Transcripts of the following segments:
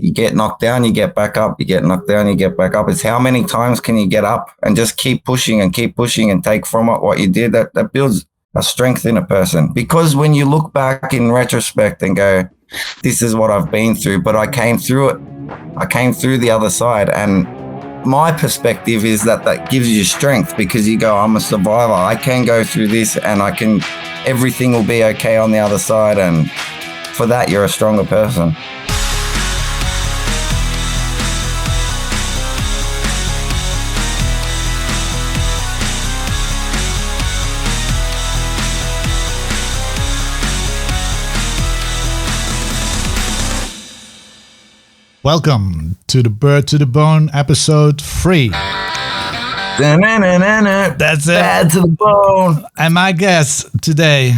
You get knocked down, you get back up. You get knocked down, you get back up. It's how many times can you get up and just keep pushing and take from it what you did. That builds a strength in a person. Because when you look back in retrospect and go, this is what I've been through, but I came through it. I came through the other side. And my perspective is that gives you strength, because you go, I'm a survivor. I can go through this, and everything will be okay on the other side. And for that, you're a stronger person. Welcome to the Bert To The Bone episode 3. That's it. Bert To The Bone. And my guest today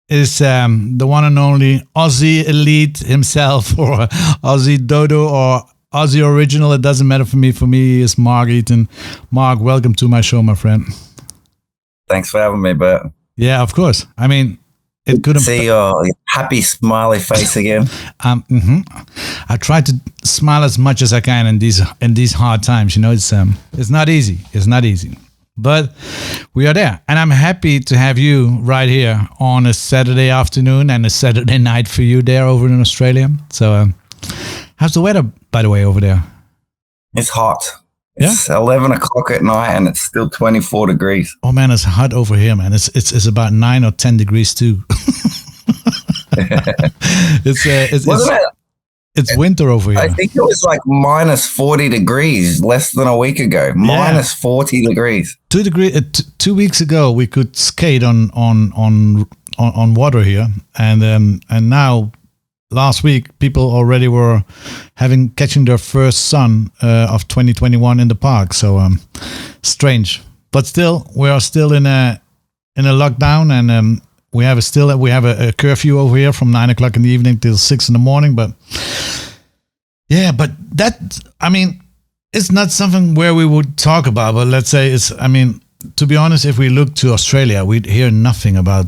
is the one and only Aussie elite himself, or Aussie Dodo, or Aussie original. It doesn't matter for me. For me, it's Mark Eaton. Mark, welcome to my show, my friend. Thanks for having me, Bert. Yeah, of course. I mean, it couldn't see your happy smiley face again. I try to smile as much as I can in these hard times. You know, it's not easy. It's not easy, but we are there, and I'm happy to have you right here on a Saturday afternoon and a Saturday night for you there over in Australia. So, how's the weather, by the way, over there? It's hot. It's 11 o'clock at night and it's still 24 degrees. Oh man, it's hot over here, man. It's about 9 or 10 degrees too. It's winter over here. I think it was like minus 40 degrees less than a week ago. Minus 40 degrees. 2 weeks ago we could skate on water here, and now last week, people already were catching their first sun of 2021 in the park. So strange, but still, we are still in a lockdown, and we have a curfew over here from 9 o'clock in the evening till 6 in the morning. But yeah, but that, I mean, it's not something where we would talk about. But let's say to be honest, if we look to Australia, we'd hear nothing about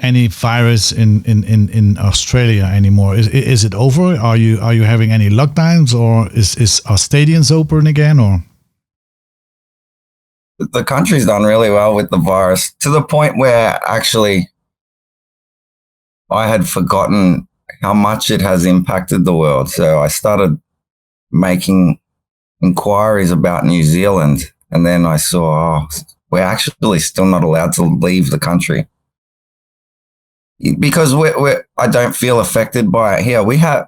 any virus in Australia anymore. Is it over? Are you having any lockdowns, or are stadiums open again? Or the country's done really well with the virus, to the point where actually I had forgotten how much it has impacted the world. So I started making inquiries about New Zealand, and then I saw we're actually still not allowed to leave the country. Because I don't feel affected by it here. We had,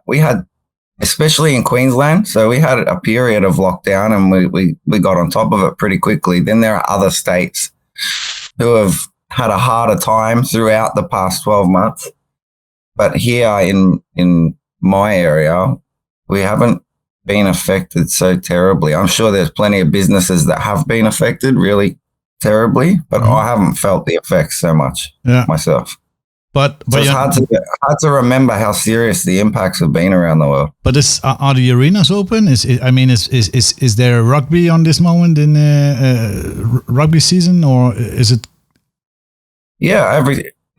especially in Queensland, so we had a period of lockdown, and we got on top of it pretty quickly. Then there are other states who have had a harder time throughout the past 12 months. But here in my area, we haven't been affected so terribly. I'm sure there's plenty of businesses that have been affected really terribly, but I haven't felt the effects so much myself. But so it's hard to remember how serious the impacts have been around the world. But are the arenas open? Is there rugby on this moment in rugby season, or is it? Yeah,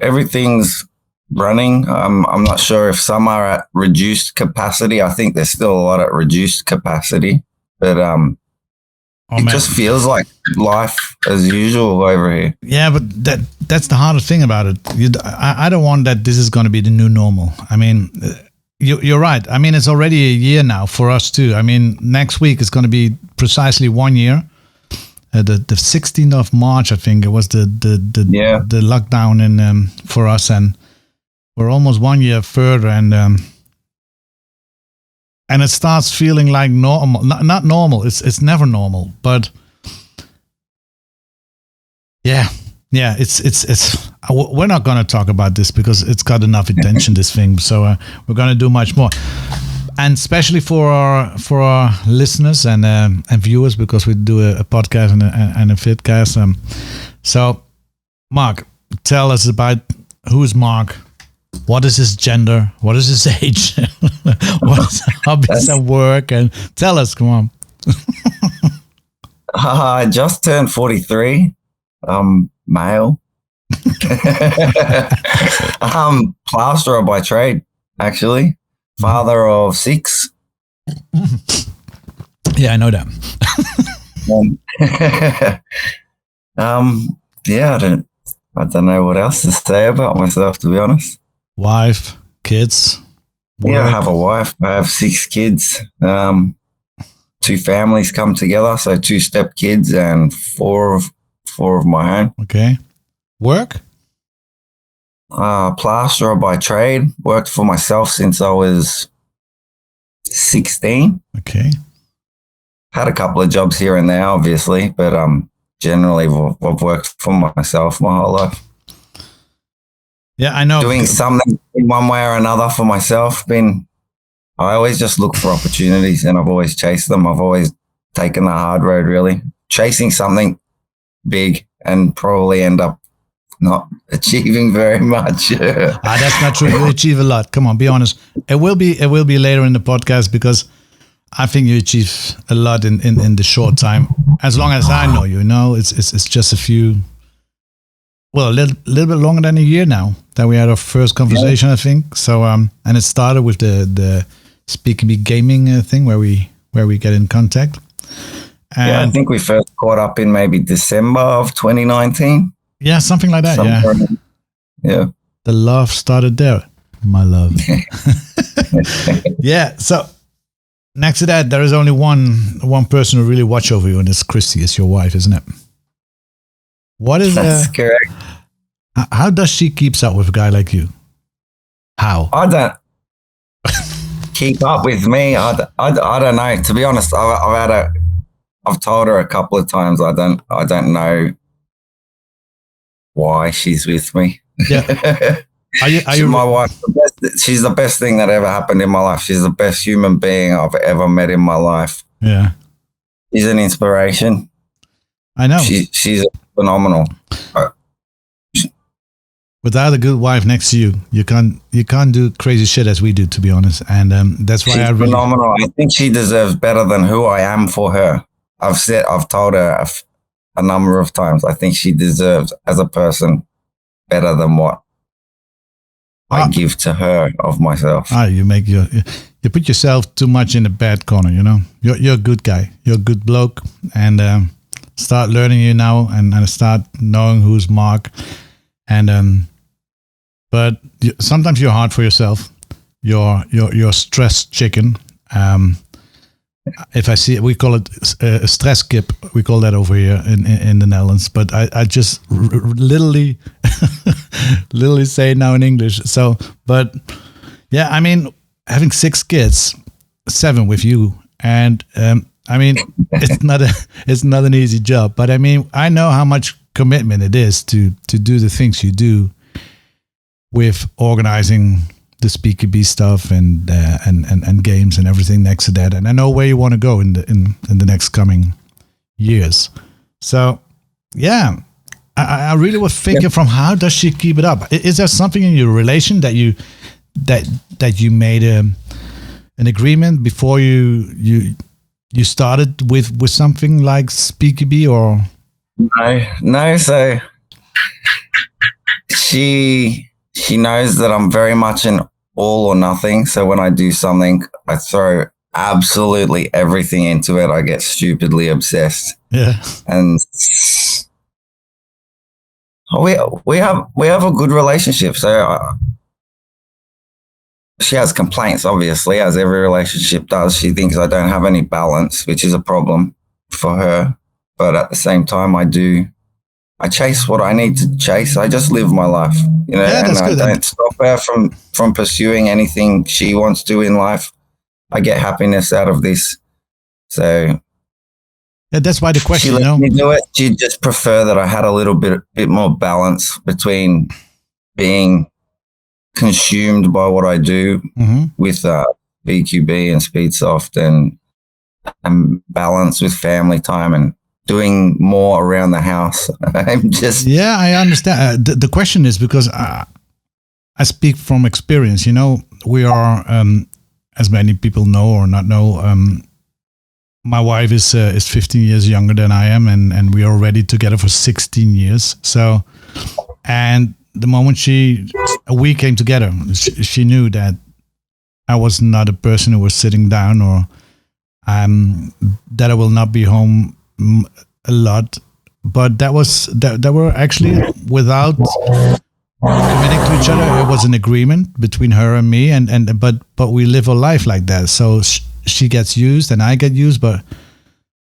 everything's running. I'm not sure if some are at reduced capacity. I think there's still a lot at reduced capacity, but just feels like life as usual over here. Yeah, but that's the hardest thing about it. I don't want that this is going to be the new normal. I mean, you're right. I mean, it's already a year now for us too. I mean, next week is going to be precisely 1 year. The 16th of March, I think it was the lockdown in for us, and we're almost 1 year further, and it starts feeling like normal. Not normal. It's never normal. But yeah. It's. We're not going to talk about this because it's got enough attention. This thing. So we're going to do much more, and especially for our listeners and viewers, because we do a podcast and a fitcast. So, Mark, tell us about who's Mark. What is his gender? What is his age? What is his hobbies and work? And tell us, come on. I just turned 43. Male. Plasterer by trade, actually. father of 6. Yeah, I know that. Yeah, I don't know what else to say about myself, to be honest. Wife, kids. Work. Yeah, I have a wife. I have 6 kids. 2 families come together, so 2 step kids and four of my own. Okay. Work? Plasterer by trade. Worked for myself since I was 16. Okay. Had a couple of jobs here and there, obviously, but generally I've worked for myself my whole life. Yeah, I know. Doing something in one way or another for myself. I always just look for opportunities and I've always chased them. I've always taken the hard road, really. Chasing something big and probably end up not achieving very much. That's not true. You achieve a lot. Come on, be honest. It will be later in the podcast because I think you achieve a lot in the short time. As long as I know you, it's just a few, well, a little bit longer than a year now that we had our first conversation, I think. So, and it started with the Speak Gaming thing where we get in contact. And yeah, I think we first caught up in maybe December of 2019. Yeah, something like that. Yeah. The love started there, my love. Yeah. So next to that, there is only one person who really watch over you, and it's Christy. It's your wife, isn't it? What is That's correct. How does she keeps up with a guy like you? How? I don't keep up with me. I don't know. To be honest, I've told her a couple of times. I don't know why she's with me. Yeah. Are you my wife? She's the best thing that ever happened in my life. She's the best human being I've ever met in my life. Yeah. She's an inspiration. I know. She's phenomenal. Without a good wife next to you, you can't do crazy shit as we do, to be honest. And that's why she's phenomenal. I think she deserves better than who I am for her. I've told her a number of times. I think she deserves, as a person, better than what I give to her of myself. You put yourself too much in the bad corner. You're a good guy. You're a good bloke, and start learning you now, and start knowing who's Mark. And but sometimes you're hard for yourself. You're stressed chicken. If I see it, we call it a stress kip. We call that over here in the Netherlands. But I just literally say it now in English. So, but yeah, I mean, having 6 kids, 7 with you, and I mean, it's not an easy job. But I mean, I know how much commitment it is to do the things you do with organizing the Speakerbee stuff and games and everything next to that. And I know where you want to go in the next coming years. So yeah, I really was thinking from how does she keep it up? Is there something in your relation that you made an agreement before you started with something like Speakerbee or? No. So she knows that I'm very much an all or nothing. So when I do something, I throw absolutely everything into it. I get stupidly obsessed. Yeah. And we have a good relationship. So she has complaints, obviously, as every relationship does. She thinks I don't have any balance, which is a problem for her. But at the same time, I chase what I need to chase. I just live my life, yeah, and I good. don't stop her from pursuing anything she wants to in life. I get happiness out of this. So yeah, that's why the question, she let me do it. She'd just prefer that I had a little bit more balance between being consumed by what I do with BQB and Speedsoft and balance with family time and doing more around the house. I'm just... Yeah, I understand. The question is because I speak from experience. We are, as many people know or not know, my wife is 15 years younger than I am, and we are already together for 16 years. So, and the moment we came together, she knew that I was not a person who was sitting down, or that I will not be home a lot. But that were actually without committing to each other. It was an agreement between her and me, but we live a life like that. So she gets used and I get used, but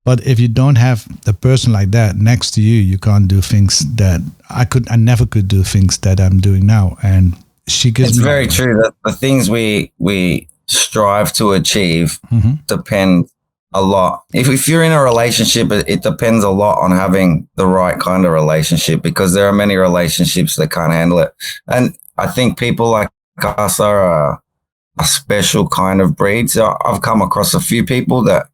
if you don't have a person like that next to you, you can't do things that I never could do things that I'm doing now. And she gives It's me very true that the things we strive to achieve depend a lot. If you're in a relationship, it depends a lot on having the right kind of relationship, because there are many relationships that can't handle it. And I think people like us are a special kind of breed. So I've come across a few people that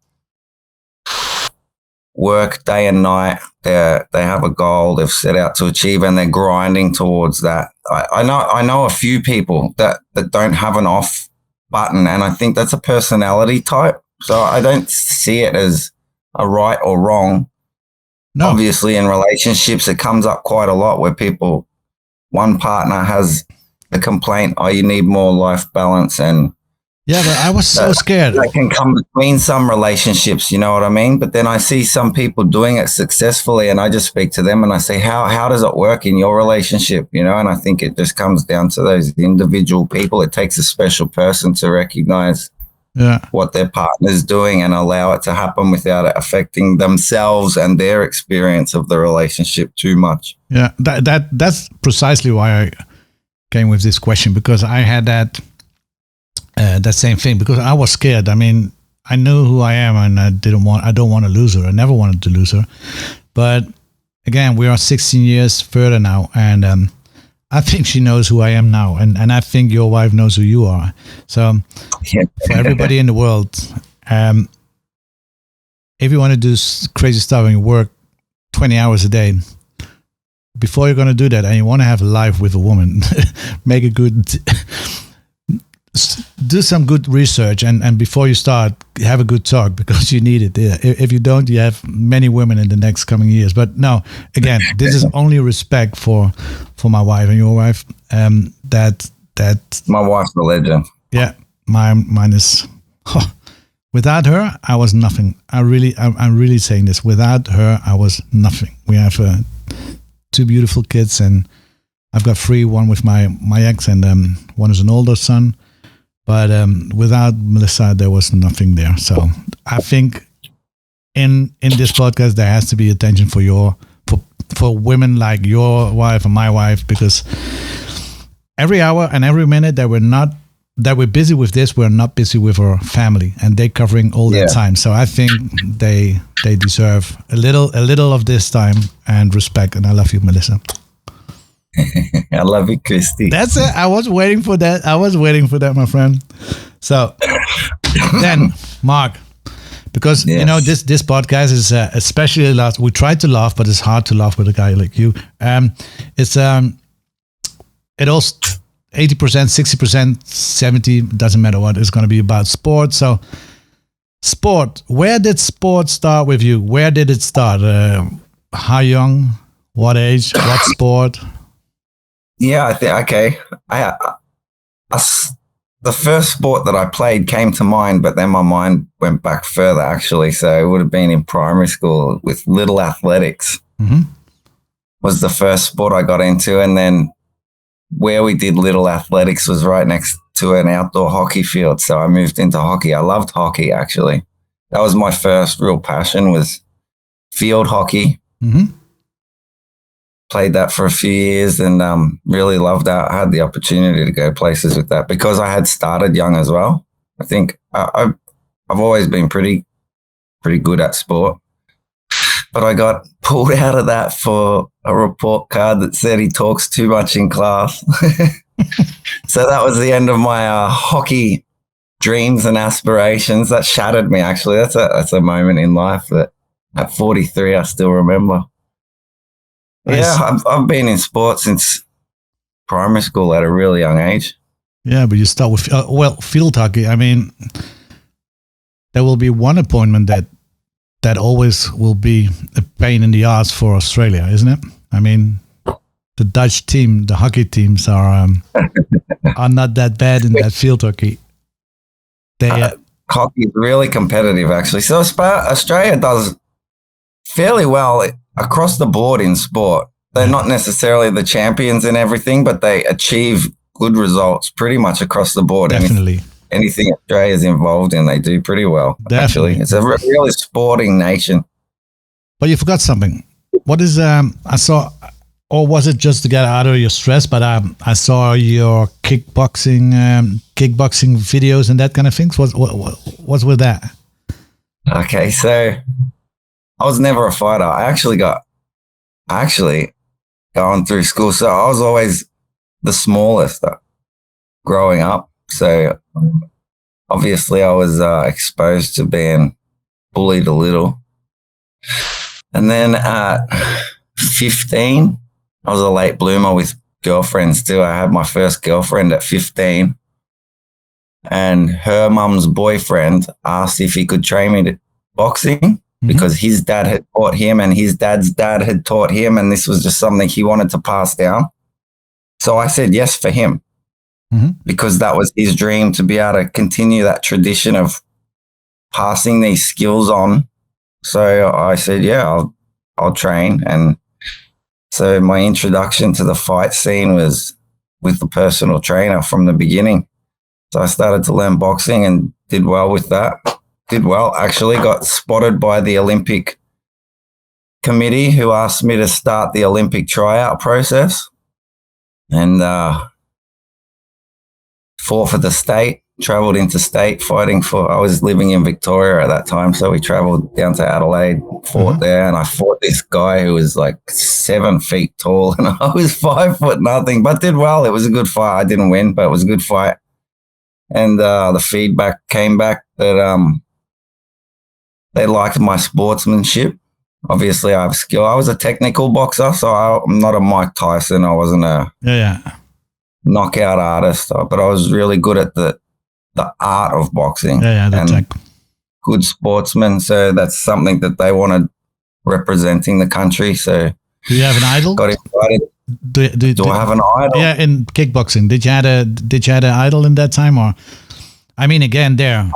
work day and night. They have a goal they've set out to achieve, and they're grinding towards that. I know a few people that don't have an off button, and I think that's a personality type. So I don't see it as a right or wrong. No. Obviously, in relationships, it comes up quite a lot where one partner has a complaint, oh, you need more life balance. And yeah, but I was so scared. That can come between some relationships, you know what I mean? But then I see some people doing it successfully, and I just speak to them and I say, how does it work in your relationship? You know, and I think it just comes down to those individual people. It takes a special person to recognize what their partner's doing and allow it to happen without it affecting themselves and their experience of the relationship too much. Yeah, that's precisely why I came with this question, because I had that same thing, because I was scared. I mean, I knew who I am, and I don't want to lose her. I never wanted to lose her. But again, we are 16 years further now, and I think she knows who I am now, and I think your wife knows who you are. So for everybody in the world, if you want to do crazy stuff and you work 20 hours a day, before you're going to do that and you want to have a life with a woman, make a good, do some good research, and before you start, have a good talk, because you need it. If you don't, you have many women in the next coming years. But no, again, this is only respect for my wife and your wife. That my wife's a legend. Yeah, mine is. Without her, I was nothing. I'm really saying this. Without her, I was nothing. We have 2 beautiful kids, and I've got 3. One with my ex, and one is an older son. But without Melissa, there was nothing there. So I think in this podcast, there has to be attention for women like your wife and my wife, because every hour and every minute that we're busy with this, we're not busy with our family, and they're covering all that time. So I think they deserve a little of this time and respect. And I love you, Melissa. I love you, Christy. That's it. I was waiting for that, my friend. So then, Mark, because you know this podcast is especially last. We tried to laugh, but it's hard to laugh with a guy like you. It's it also 80%, 60%, 70%, doesn't matter what. It's going to be about sport. So, sport. Where did sport start with you? Where did it start? How young? What age? What sport? Yeah, I think, okay. The first sport that I played came to mind, but then my mind went back further, actually. So it would have been in primary school with little athletics. Was the first sport I got into. And then where we did little athletics was right next to an outdoor hockey field. So I moved into hockey. I loved hockey, actually. That was my first real passion, was field hockey. Played that for a few years and really loved that. I had the opportunity to go places with that because I had started young as well. I think I've always been pretty good at sport, but I got pulled out of that for a report card that said he talks too much in class. So that was the end of my hockey dreams and aspirations. That shattered me, actually. That's a moment in life that at 43 I still remember. Yeah, I've been in sports since primary school at a really young age. Yeah, but you start with, field hockey. I mean, there will be one appointment that always will be a pain in the ass for Australia, isn't it? I mean, the Dutch team, the hockey teams are not that bad in that field hockey. Hockey is really competitive, actually. So Australia does fairly well across the board in sport. They're not necessarily the champions in everything, but they achieve good results pretty much across the board. Definitely. Anything Australia's involved in, they do pretty well. Definitely. Actually, it's a really sporting nation. But you forgot something. What is I saw, or was it just to get out of your stress? But I saw your kickboxing videos and that kind of things. What's with that? Okay, so I was never a fighter. I actually going through school, so I was always the smallest growing up. So obviously, I was exposed to being bullied a little. And then at 15, I was a late bloomer with girlfriends too. I had my first girlfriend at 15, and her mum's boyfriend asked if he could train me to boxing because his dad had taught him and his dad's dad had taught him, and this was just something he wanted to pass down. So I said yes for him because that was his dream, to be able to continue that tradition of passing these skills on. So I said, yeah, I'll train. And so my introduction to the fight scene was with the personal trainer from the beginning. So I started to learn boxing and did well with that. Did well, actually. Got spotted by the Olympic committee, who asked me to start the Olympic tryout process, and fought for the state. Traveled interstate fighting I was living in Victoria at that time, so we traveled down to Adelaide, fought there, and I fought this guy who was like 7 feet tall, and I was 5 foot nothing, but did well. It was a good fight. I didn't win, but it was a good fight. And the feedback came back that they liked my sportsmanship. Obviously, I have skill. I was a technical boxer, so I'm not a Mike Tyson. I wasn't a knockout artist, but I was really good at the art of boxing and good sportsman. So that's something that they wanted representing the country. So do you have an idol? Got invited. Do I have an idol? Yeah, in kickboxing. Did you have an idol in that time, or I mean, again, there.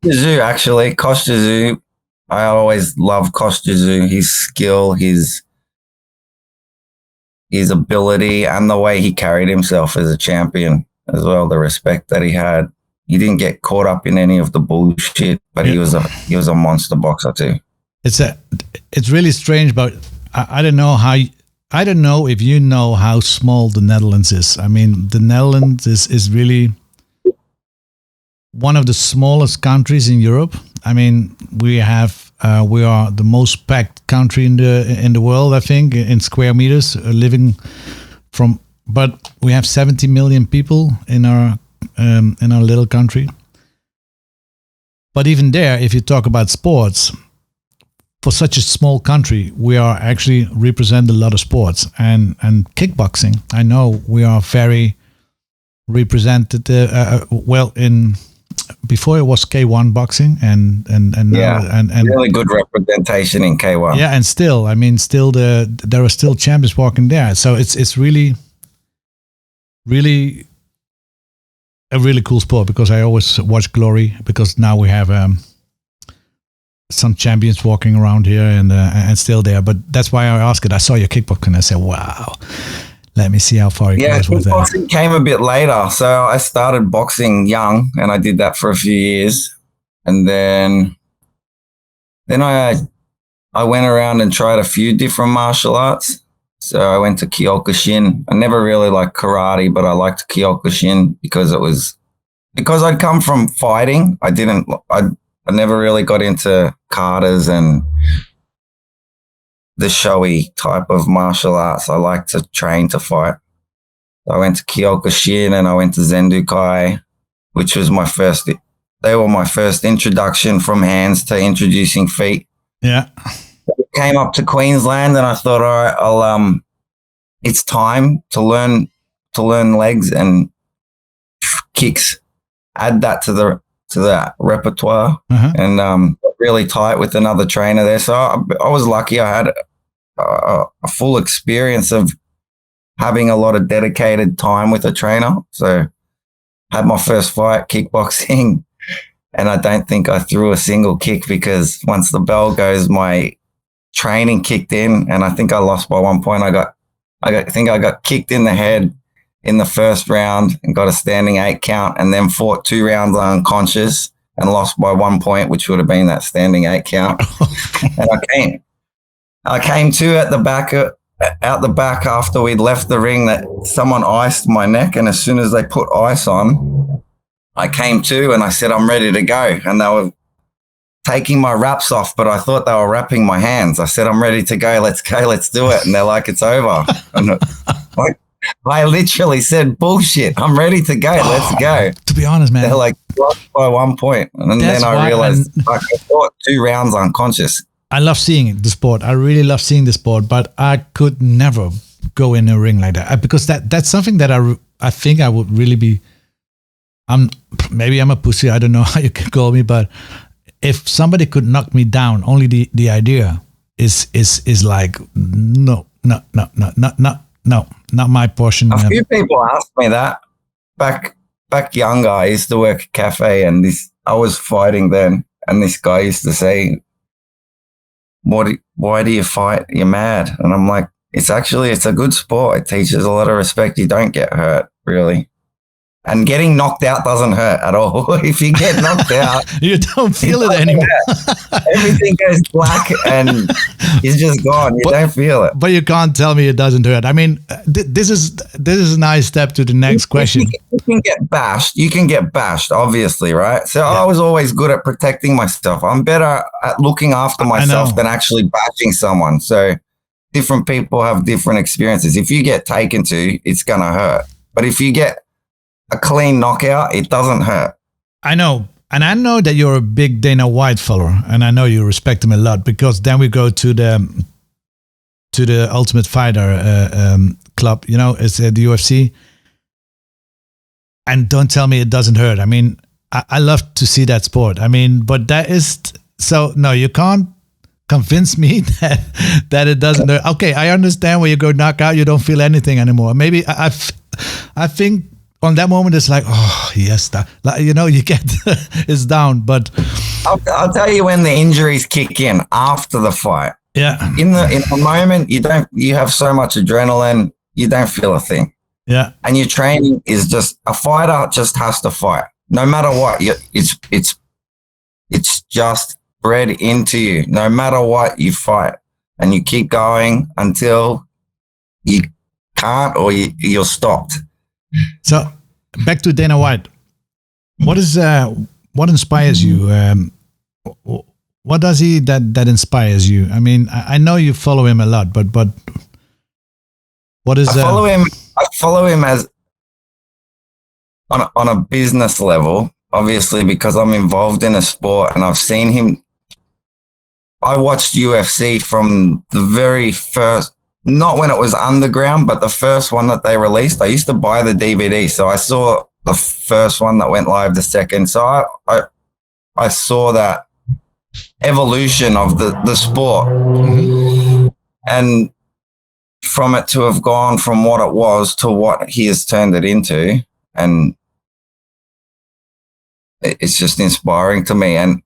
Koshtizu, actually, Koshtizu. I always loved Koshtizu. His skill, his ability, and the way he carried himself as a champion as well. The respect that he had. He didn't get caught up in any of the bullshit, but he was a monster boxer too. It's really strange, but I don't know I don't know if you know how small the Netherlands is. I mean, the Netherlands is really one of the smallest countries in Europe. I mean, we are the most packed country in the world, I think, in square meters living from. But we have 70 million people in our little country. But even there, if you talk about sports, for such a small country, we are actually represent a lot of sports and kickboxing. I know we are very represented well in. Before it was K1 boxing and really good representation in K1. Yeah, and still there are still champions walking there. So it's really a really cool sport, because I always watch Glory, because now we have some champions walking around here and still there. But that's why I asked it. I saw your kickboxing and I said, wow. Let me see how far it goes with that. Boxing came a bit later. So I started boxing young, and I did that for a few years. And then I went around and tried a few different martial arts. So I went to Kyokushin. I never really liked karate, but I liked Kyokushin because I'd come from fighting. I never really got into katas and the showy type of martial arts. I like to train to fight. I went to Kyokushin and I went to Zendukai, which was they were my first introduction from hands to introducing feet. Yeah. I came up to Queensland and I thought, all right, it's time to learn legs and kicks. Add that to the repertoire, and really tight with another trainer there. So I was lucky. I had a full experience of having a lot of dedicated time with a trainer. So had my first fight kickboxing and I don't think I threw a single kick because once the bell goes, my training kicked in, and I think I lost by 1 point. I think I got kicked in the head in the first round and got a standing 8 count, and then fought 2 rounds unconscious and lost by 1 point, which would have been that standing 8 count. And I came to at the back, out the back after we'd left the ring, that someone iced my neck, and as soon as they put ice on, I came to and I said, I'm ready to go. And they were taking my wraps off, but I thought they were wrapping my hands. I said, I'm ready to go. Let's do it. And they're like, it's over. And I literally said, bullshit. I'm ready to go. Let's go. To be honest, man. They're like, lost by 1 point. And then I realized I fought 2 rounds unconscious. I love seeing the sport. I really love seeing the sport, but I could never go in a ring like that because that's something that I think I would really be. Maybe I'm a pussy. I don't know how you can call me, but if somebody could knock me down, only the idea is like no, not my portion. A few people asked me that back younger. I used to work at a cafe, and I was fighting then, and this guy used to say, why do you fight? You're mad. And I'm like, it's a good sport. It teaches a lot of respect. You don't get hurt, really. And getting knocked out doesn't hurt at all. If you get knocked out, you don't feel it anymore. Everything goes black and it's just gone. You don't feel it. But you can't tell me it doesn't hurt. I mean, this is a nice step to the next question. You can get bashed. You can get bashed, obviously, right? So I was always good at protecting myself. I'm better at looking after myself than actually bashing someone. So different people have different experiences. If you get taken to, it's going to hurt. But if you get a clean knockout, it doesn't hurt. I know. And I know that you're a big Dana White follower, and I know you respect him a lot, because then we go to the Ultimate Fighter club, it's the UFC. And don't tell me it doesn't hurt. I mean, I love to see that sport. I mean, but that is, so no, you can't convince me that it doesn't hurt. Okay, I understand when you go knockout, you don't feel anything anymore. Maybe I think on that moment it's like, oh yes, that, like, you get it's down. But I'll tell you when the injuries kick in after the fight. Yeah. In the moment, you have so much adrenaline, you don't feel a thing. Yeah. And your training is just, a fighter just has to fight. No matter what, it's just bred into you. No matter what, you fight. And you keep going until you can't, or you're stopped. So back to Dana White. What inspires you? What does he that inspires you? I mean, I know you follow him a lot, but what is? I follow him as on a business level, obviously, because I'm involved in a sport and I've seen him. I watched UFC from the very first. Not when it was underground, but the first one that they released. I used to buy the DVD, so I saw the first one that went live, the second. So I saw that evolution of the sport. Mm-hmm. And from it to have gone from what it was to what he has turned it into, and it's just inspiring to me. And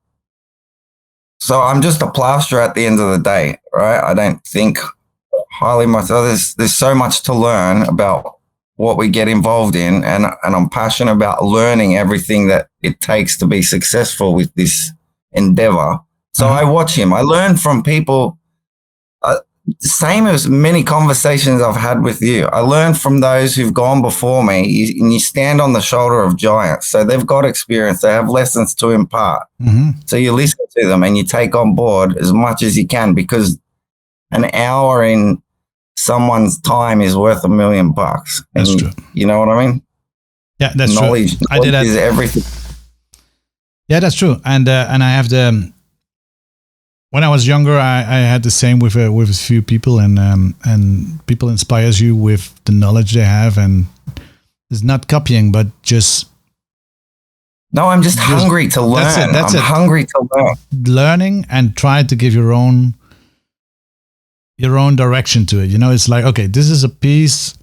so I'm just a plasterer at the end of the day, right? I don't think highly myself. There's so much to learn about what we get involved in, and I'm passionate about learning everything that it takes to be successful with this endeavor. So I watch him. I learn from people, same as many conversations I've had with you. I learn from those who've gone before me, and you stand on the shoulder of giants. So they've got experience. They have lessons to impart. Mm-hmm. So you listen to them and you take on board as much as you can, because an hour in someone's time is worth $1 million. That's true. You know what I mean? Yeah, that's knowledge, true. I did that. Is everything. Yeah, that's true. And I have when I was younger, I had the same with a few people, and people inspires you with the knowledge they have, and it's not copying, but just. No, I'm just hungry to learn. I'm hungry to learn. Learning and try to give your own direction to it. It's like, okay, this is a piece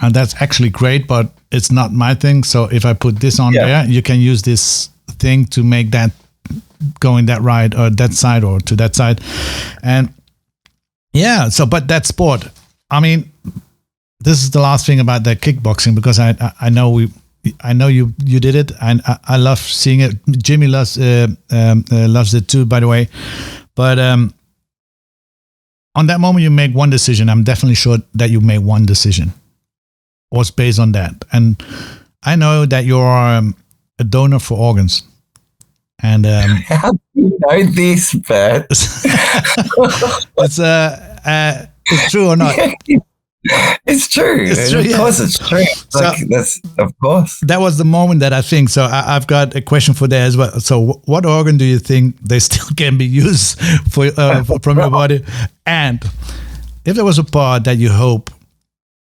and that's actually great, but it's not my thing. So if I put this on there, you can use this thing to make that going that right or that side or to that side. And yeah, so but that sport, I mean, this is the last thing about that kickboxing, because I know you did it, and I love seeing it. Jimmy loves it too, by the way. But on that moment, you make one decision. I'm definitely sure that you made one decision. Was based on that, and I know that you're a donor for organs. And how do you know this, Bert? It's true or not? It's true. It's true, of course, it's true. That's of course. That was the moment that I think. So I've got a question for that as well. So what organ do you think they still can be used for from your body? And if there was a part that you hope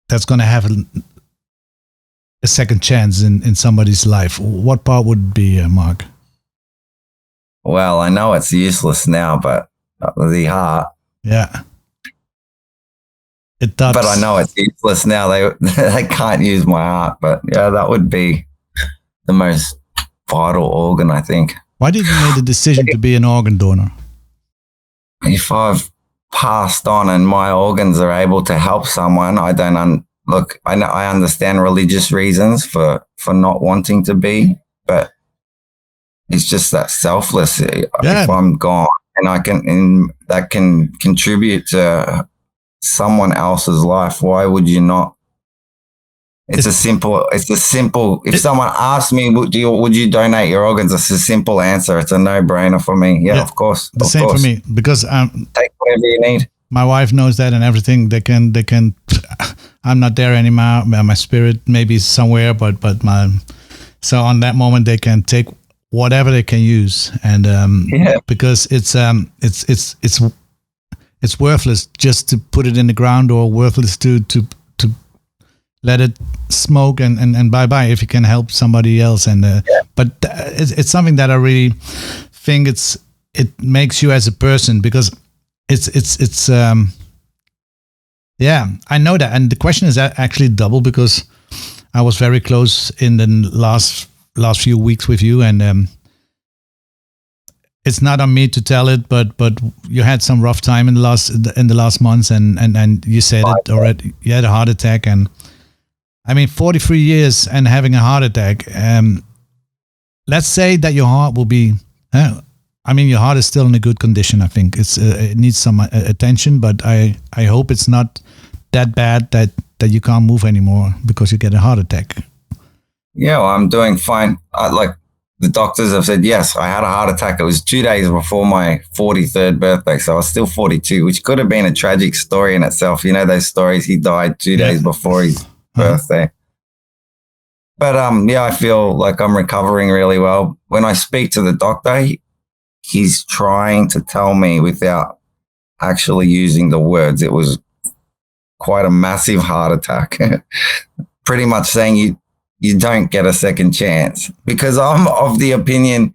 that's going to have a second chance in somebody's life, what part would it be, Mark? Well, I know it's useless now, but the heart. Yeah. It does. But I know it's useless now. They can't use my heart. But yeah, that would be the most vital organ, I think. Why did you make the decision to be an organ donor? If I've passed on and my organs are able to help someone, I don't look. I understand religious reasons for not wanting to be, but it's just that selfless. Yeah. If I'm gone and that can contribute to someone else's life, why would you not? It's a simple. If someone asks me, would you donate your organs? It's a simple answer. It's a no-brainer for me. Yeah, of course. The same for me, because take whatever you need. My wife knows that, and everything. They can. I'm not there anymore. My spirit maybe is somewhere, but so on that moment they can take whatever they can use, and because it's worthless just to put it in the ground, or worthless to let it smoke and bye if you can help somebody else. And but it's something that I really think it makes you as a person, because it's I know that. And the question is actually double, because I was very close in the last few weeks with you, and it's not on me to tell it, but you had some rough time in the last months, and you said it already. You had a heart attack, and I mean 43 years and having a heart attack. Let's say that your heart will be. Your heart is still in a good condition. I think it needs some attention, but I hope it's not that bad that you can't move anymore because you get a heart attack. Yeah, well, I'm doing fine. The doctors have said, yes, I had a heart attack. It was 2 days before my 43rd birthday, so I was still 42, which could have been a tragic story in itself. You know those stories, he died 2 days before his birthday. But I feel like I'm recovering really well. When I speak to the doctor, he's trying to tell me without actually using the words. It was quite a massive heart attack. Pretty much saying you don't get a second chance, because I'm of the opinion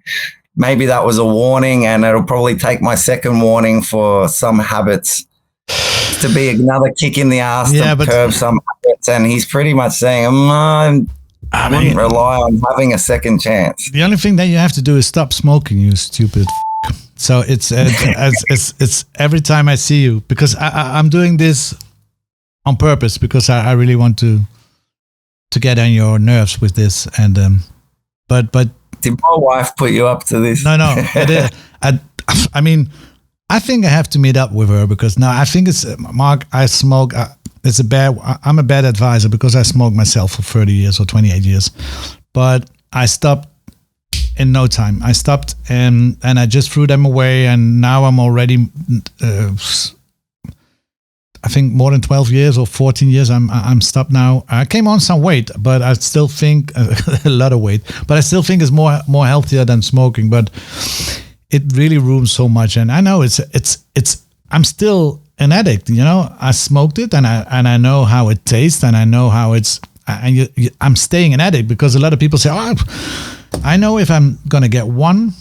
maybe that was a warning, and it'll probably take my second warning for some habits to be another kick in the ass to curb some habits. And he's pretty much saying, I wouldn't rely on having a second chance. The only thing that you have to do is stop smoking, you stupid. So it's every time I see you, because I'm doing this on purpose, because I really want to get on your nerves with this. And but did my wife put you up to this? No. I mean, I think I have to meet up with her, because now I think it's Mark. I smoke. I'm a bad advisor, because I smoked myself for 30 years or 28 years, but I stopped in no time. I stopped and I just threw them away, and now I'm already. I think more than 12 years or 14 years. I'm stopped now. I came on some weight, but I still think a lot of weight. But I still think it's more healthier than smoking. But it really ruins so much. And I know it's. I'm still an addict. You know, I smoked it, and I know how it tastes, and I know how it's. And I'm staying an addict, because a lot of people say, "Oh, I know if I'm gonna get one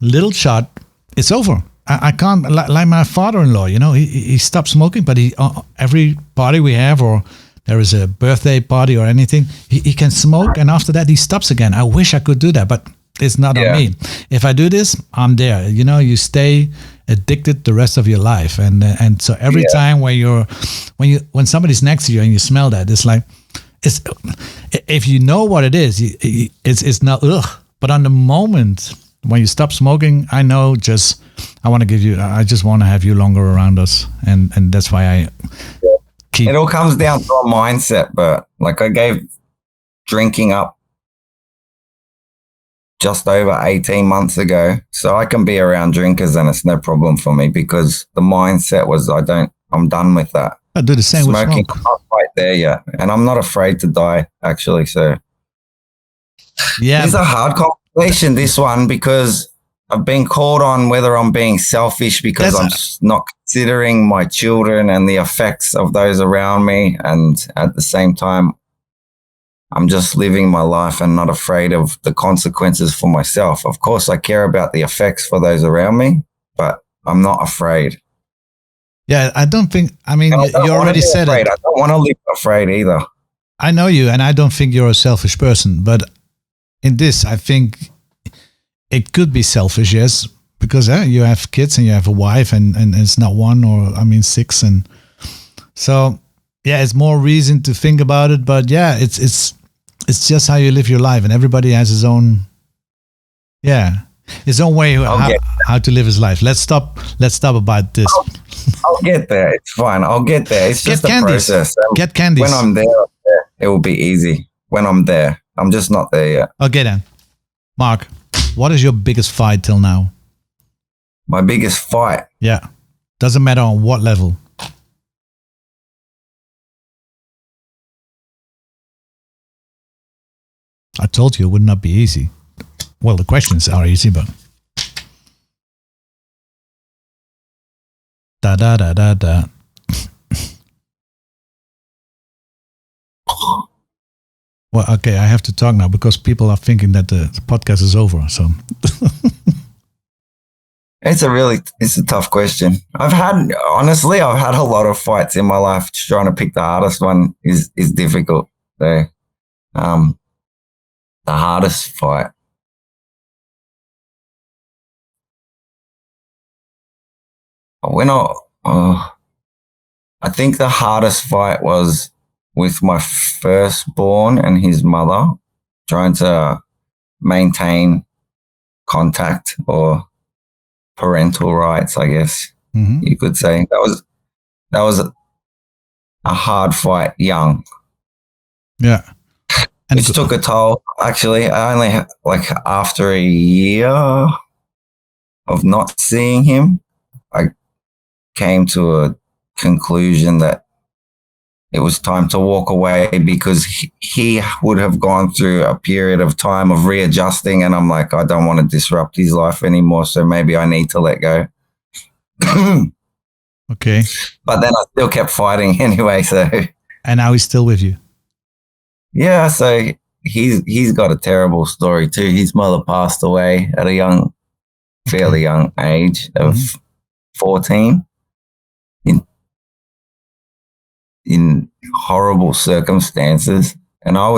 little shot, it's over." I can't, like my father-in-law, you know, he stopped smoking, but every party we have, or there is a birthday party or anything, he can smoke, and after that he stops again. I wish I could do that, but It's not on me. If I do this, I'm there. You know, you stay addicted the rest of your life, and so every time when somebody's next to you and you smell that, it's like if you know what it is, it's not ugh. But on the moment when you stop smoking, I know I just want to have you longer around us, and that's why I keep. It all comes down to a mindset, but like I gave drinking up just over 18 months ago. So I can be around drinkers and it's no problem for me because the mindset was I'm done with that. I do the same Smoking, with smoke. I'm not quite there yet. And I'm not afraid to die, actually. So it's a hard conversation, this one, because I've been called on whether I'm being selfish because I'm not considering my children and the effects of those around me. And at the same time, I'm just living my life and not afraid of the consequences for myself. Of course, I care about the effects for those around me, but I'm not afraid. Yeah, I don't think, you already said it. I don't want to live afraid either. I know you, and I don't think you're a selfish person, but in this, I think it could be selfish, yes, because you have kids and you have a wife and it's not one or, 6. And so, yeah, it's more reason to think about it, but yeah, it's just how you live your life, and everybody has his own, his own way how to live his life. Let's stop about this. I'll get there. It's fine. I'll get there. It's just a process. Get candies. When I'm there, it will be easy. When I'm there, I'm just not there yet. Okay then, Mark, what is your biggest fight till now? My biggest fight? Yeah, doesn't matter on what level. I told you it would not be easy. Well, the questions are easy, but da. Well, okay, I have to talk now because people are thinking that the podcast is over. So it's a tough question. I've had a lot of fights in my life. Just trying to pick the hardest one is difficult. So, the hardest fight. I think the hardest fight was with my firstborn and his mother, trying to maintain contact or parental rights, I guess you could say. That was a hard fight young. Yeah. Which took a toll, actually. I only had, after a year of not seeing him, I came to a conclusion that it was time to walk away because he would have gone through a period of time of readjusting, and I'm like, I don't want to disrupt his life anymore, so maybe I need to let go. Okay. But then I still kept fighting anyway, so. And now he's still with you? Yeah, so he's got a terrible story too. His mother passed away at a fairly young age of 14 in horrible circumstances. And I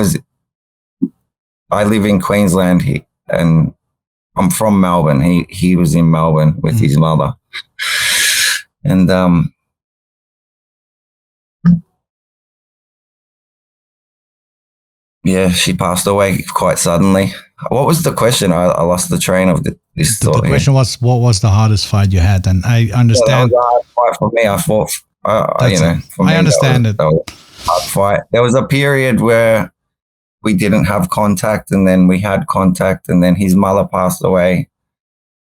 live in Queensland and I'm from Melbourne. He was in Melbourne with his mother. And yeah, she passed away quite suddenly. What was the question? I lost the train of this thought. The question was, what was the hardest fight you had? And I understand. That was a hard fight for me. I fought, for me, I understand it. That was a hard fight. There was a period where we didn't have contact, and then we had contact, and then his mother passed away,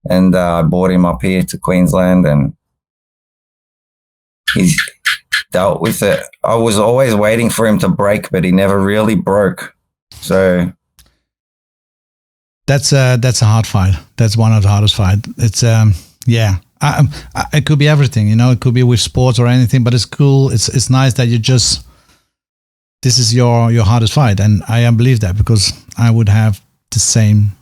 and I brought him up here to Queensland, and he's dealt with it. I was always waiting for him to break, but he never really broke. So that's a hard fight. That's one of the hardest fight. It's it could be everything, it could be with sports or anything, but it's cool. It's nice that this is your hardest fight. And I believe that because I would have the same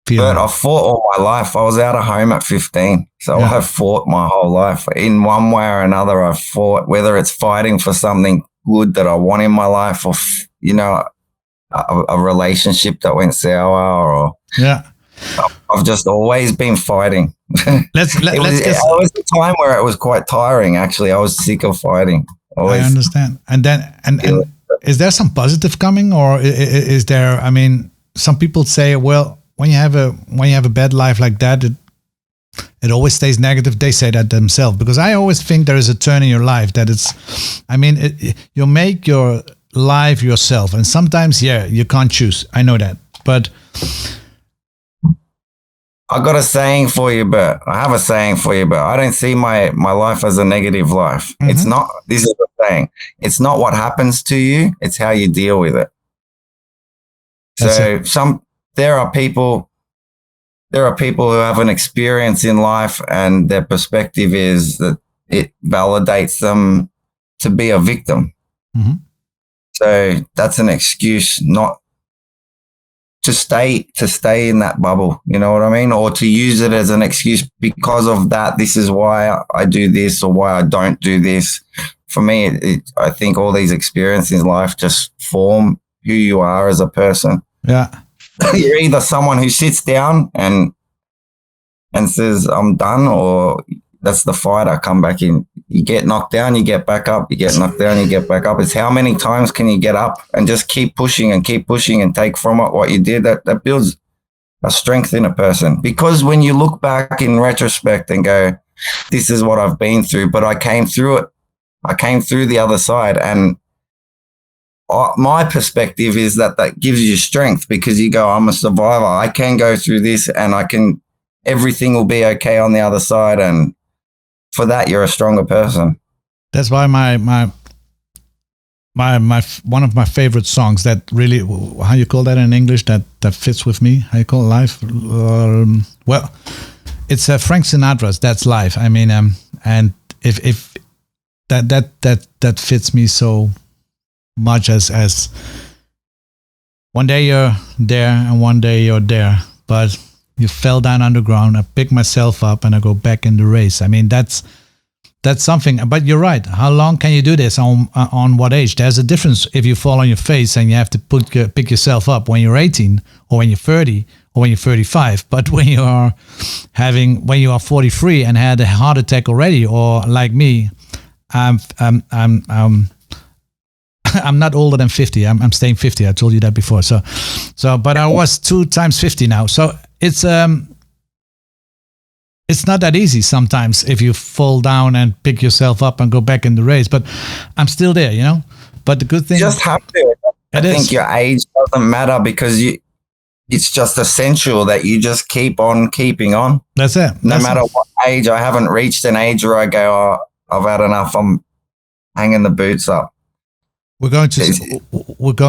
feeling. But I fought all my life. I was out of home at 15. So I have fought my whole life. In one way or another, I've fought, whether it's fighting for something good that I want in my life or, a relationship that went sour, or Yeah. I've just always been fighting. Let's It was a time where it was quite tiring. Actually, I was sick of fighting. I understand. And then, and is there some positive coming, or is there? I mean, some people say, well, when you have a bad life like that, it always stays negative. They say that themselves, because I always think there is a turn in your life that it's. I mean, you make your life yourself, and sometimes, yeah, you can't choose. I know that, but. I got a saying for you, Bert. I have a saying for you, Bert. I don't see my life as a negative life. Mm-hmm. It's not. This is the saying. It's not what happens to you. It's how you deal with it. There are people who have an experience in life, and their perspective is that it validates them to be a victim. Mm-hmm. So that's an excuse not to stay in that bubble, you know what I mean? Or to use it as an excuse because of that. This is why I do this, or why I don't do this. For me, I think all these experiences in life just form who you are as a person. Yeah. You're either someone who sits down and says, I'm done, or that's the fighter. Come back in. You get knocked down, you get back up. You get knocked down, you get back up. It's how many times can you get up and just keep pushing and take from it what you did. That builds a strength in a person. Because when you look back in retrospect and go, this is what I've been through, but I came through it. I came through the other side. And my perspective is that gives you strength, because you go, I'm a survivor. I can go through this, and everything will be okay on the other side. And for that, you're a stronger person. That's why my one of my favorite songs that really, how you call that in English, that fits with me, how you call it, life? Well, it's Frank Sinatra's That's Life. I mean, and if that fits me so much as one day you're there and one day you're there, but you fell down underground. I pick myself up and I go back in the race. I mean, that's something. But you're right. How long can you do this? On what age? There's a difference if you fall on your face and you have to pick yourself up when you're 18, or when you're 30, or when you're 35. But when you are 43 and had a heart attack already, or like me, I'm not older than 50. I'm staying 50. I told you that before. So, but I was 2 times 50 now. So it's not that easy sometimes if you fall down and pick yourself up and go back in the race. But I'm still there, you know. But the good thing, you just have to. I think your age doesn't matter, because it's just essential that you just keep on keeping on. That's it. No matter what age. I haven't reached an age where I go, oh, I've had enough. I'm hanging the boots up. We're going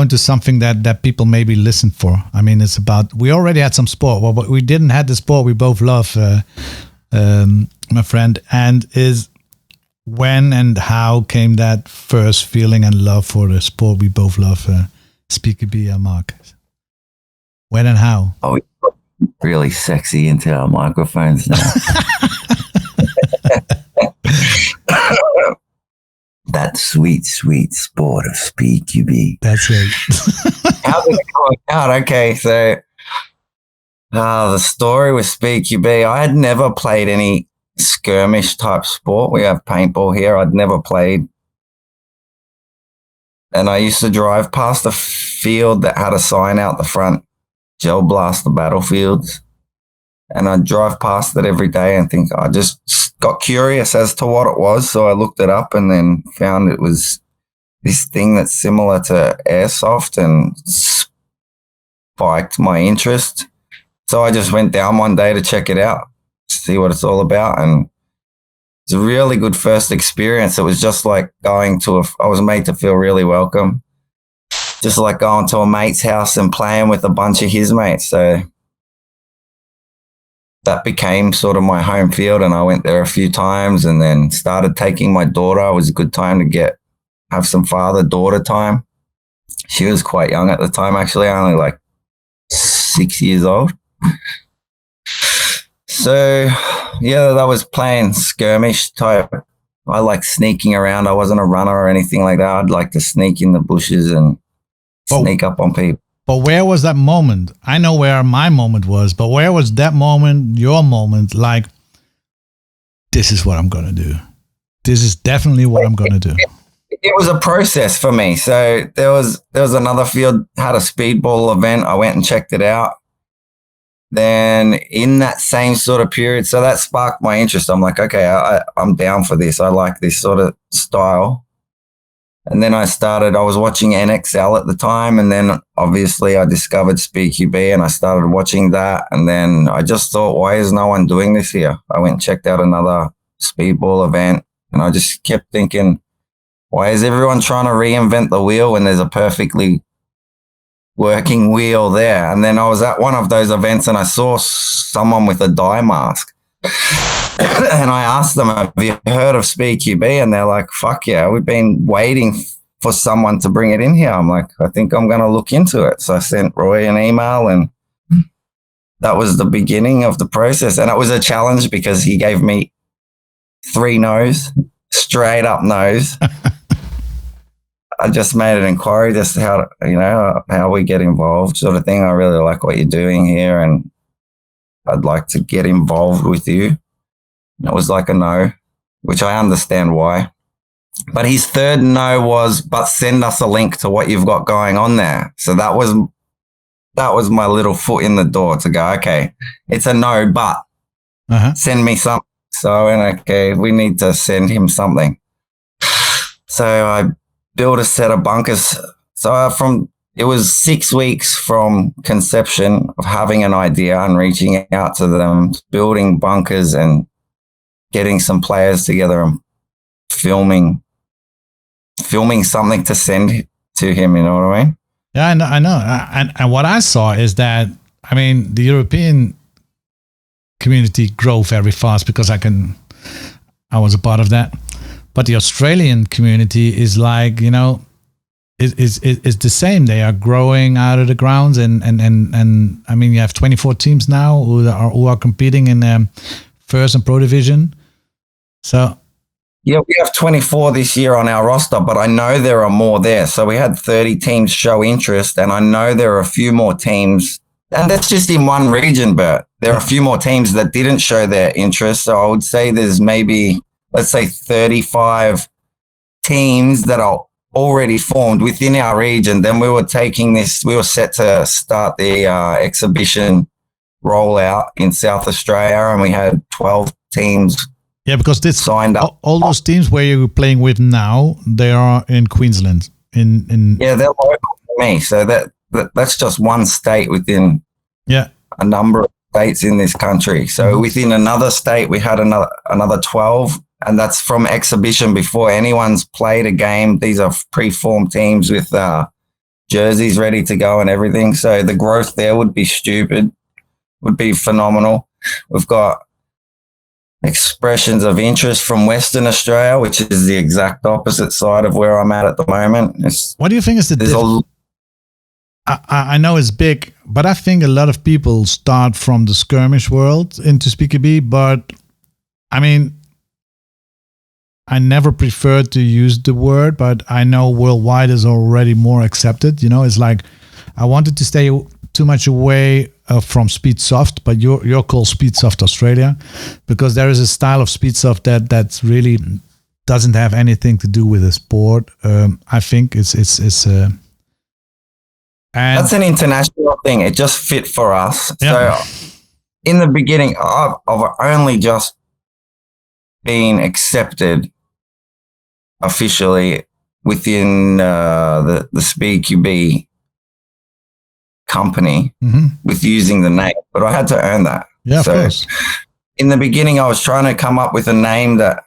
to something that people maybe listen for. I mean, it's about, we already had some sport. Well, but we didn't have the sport we both love, my friend. And is when and how came that first feeling and love for the sport we both love, Speaker B and Mark? When and how? Oh, really sexy into our microphones now. That sweet, sweet sport of speed QB. That's it. How did it come out? Okay, so the story with Speed QB, I had never played any skirmish type sport. We have paintball here. I'd never played. And I used to drive past a field that had a sign out the front, Gel Blast the Battlefields. And I'd drive past it every day and think, I just got curious as to what it was. So I looked it up and then found it was this thing that's similar to Airsoft, and spiked my interest. So I just went down one day to check it out, see what it's all about. And it's a really good first experience. It was just like I was made to feel really welcome. Just like going to a mate's house and playing with a bunch of his mates. So that became sort of my home field, and I went there a few times and then started taking my daughter. It was a good time to have some father-daughter time. She was quite young at the time, actually, only like 6 years old. So, yeah, that was playing skirmish type. I like sneaking around. I wasn't a runner or anything like that. I'd like to sneak in the bushes and sneak up on people. But where was that moment? I know where my moment was, but where was that moment, your moment, like, this is what I'm going to do. This is definitely what I'm going to do. It was a process for me. So there was another field, had a speedball event. I went and checked it out. Then in that same sort of period, so that sparked my interest. I'm like, okay, I'm down for this. I like this sort of style. And then I was watching NXL at the time. And then obviously I discovered SpeedQB and I started watching that. And then I just thought, why is no one doing this here? I went and checked out another speedball event and I just kept thinking, why is everyone trying to reinvent the wheel when there's a perfectly working wheel there? And then I was at one of those events and I saw someone with a dye mask. And I asked them, have you heard of SpeedQB? And they're like, fuck yeah, we've been waiting for someone to bring it in here. I'm like, I think I'm going to look into it. So I sent Roy an email and that was the beginning of the process. And it was a challenge because he gave me 3 no's, straight up no's. I just made an inquiry just how we get involved sort of thing. I really like what you're doing here and I'd like to get involved with you. And it was like a no, which I understand why. But his third no was, but send us a link to what you've got going on there. So that was my little foot in the door to go, okay, it's a no, but send me something. So I went, okay, we need to send him something. So I built a set of bunkers. So it was 6 weeks from conception of having an idea and reaching out to them, building bunkers and getting some players together and filming something to send to him. You know what I mean? Yeah, I know. And what I saw is that, I mean, the European community grew very fast because I was a part of that. But the Australian community is like, is the same. They are growing out of the grounds, and I mean, you have 24 teams now who are competing in first and pro division. So yeah, we have 24 this year on our roster, but I know there are more there. So we had 30 teams show interest, and I know there are a few more teams, and that's just in one region, Bert. There are a few more teams that didn't show their interest. So I would say there's maybe, let's say 35 teams that are already formed within our region. Then we were set to start the exhibition rollout in South Australia, and we had 12 teams. Yeah, because this signed up. All those teams where you're playing with now, they are in Queensland. Yeah, they're local to me. So that's just one state within a number of states in this country. So within another state, we had another 12. And that's from exhibition before anyone's played a game. These are pre-formed teams with jerseys ready to go and everything. So the growth there would be phenomenal. We've got expressions of interest from Western Australia, which is the exact opposite side of where I'm at the moment. What do you think is the difference? I know it's big, but I think a lot of people start from the skirmish world into SpeedQB, but I mean, I never preferred to use the word, but I know worldwide is already more accepted. It's like I wanted to stay too much away from Speedsoft, but you're called Speedsoft Australia because there is a style of Speedsoft that really doesn't have anything to do with the sport. I think it's and that's an international thing. It just fit for us. Yeah. So in the beginning, I've only just been accepted officially within the SpeedQB company with using the name, but I had to earn that. Yeah, so of course. In the beginning, I was trying to come up with a name that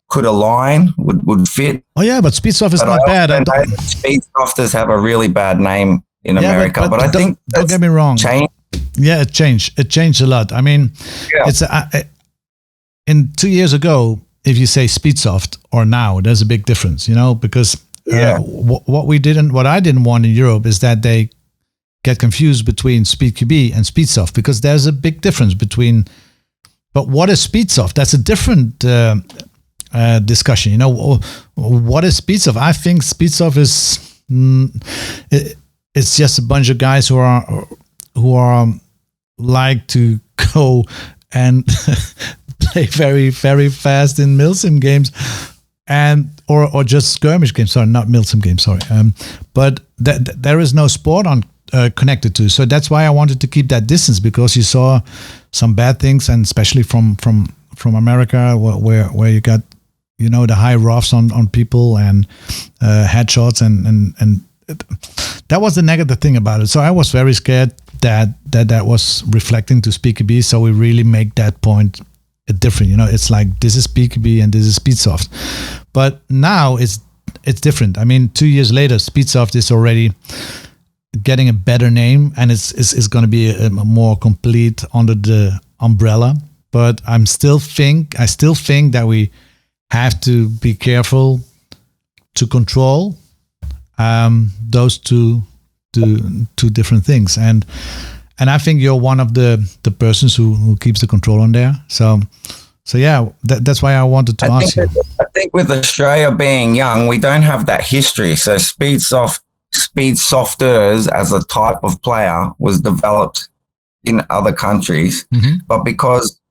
could align, would fit. Oh yeah, but Speedsoft is not bad. Speedsofters have a really bad name in America, but I think don't get me wrong. Changed. Yeah, it changed. It changed a lot. I mean, it's in 2 years ago, if you say Speedsoft or now, there's a big difference, because what I didn't want in Europe is that they get confused between SpeedQB and Speedsoft, because there's a big difference between. But what is Speedsoft? That's a different discussion. What is Speedsoft? I think Speedsoft is it's just a bunch of guys who are like to go and play very, very fast in milsim games, and or just skirmish games. Sorry, not milsim games. Sorry, but there is no sport on connected to. So that's why I wanted to keep that distance, because you saw some bad things, and especially from America, where you got, you know, the high roughs on people and headshots and that was the negative thing about it. So I was very scared that was reflecting to Speakerbee. So we really make that point different. You know, it's like, this is Speakerbee and this is Speedsoft. But now it's different. I mean, 2 years later, Speedsoft is already getting a better name, and it's going to be a more complete under the umbrella. But I still think that we have to be careful to control those two different things, and I think you're one of the persons who keeps the control on there. So yeah, that's why I wanted to ask you. I think with Australia being young, we don't have that history. So Speedsofters as a type of player was developed in other countries, but because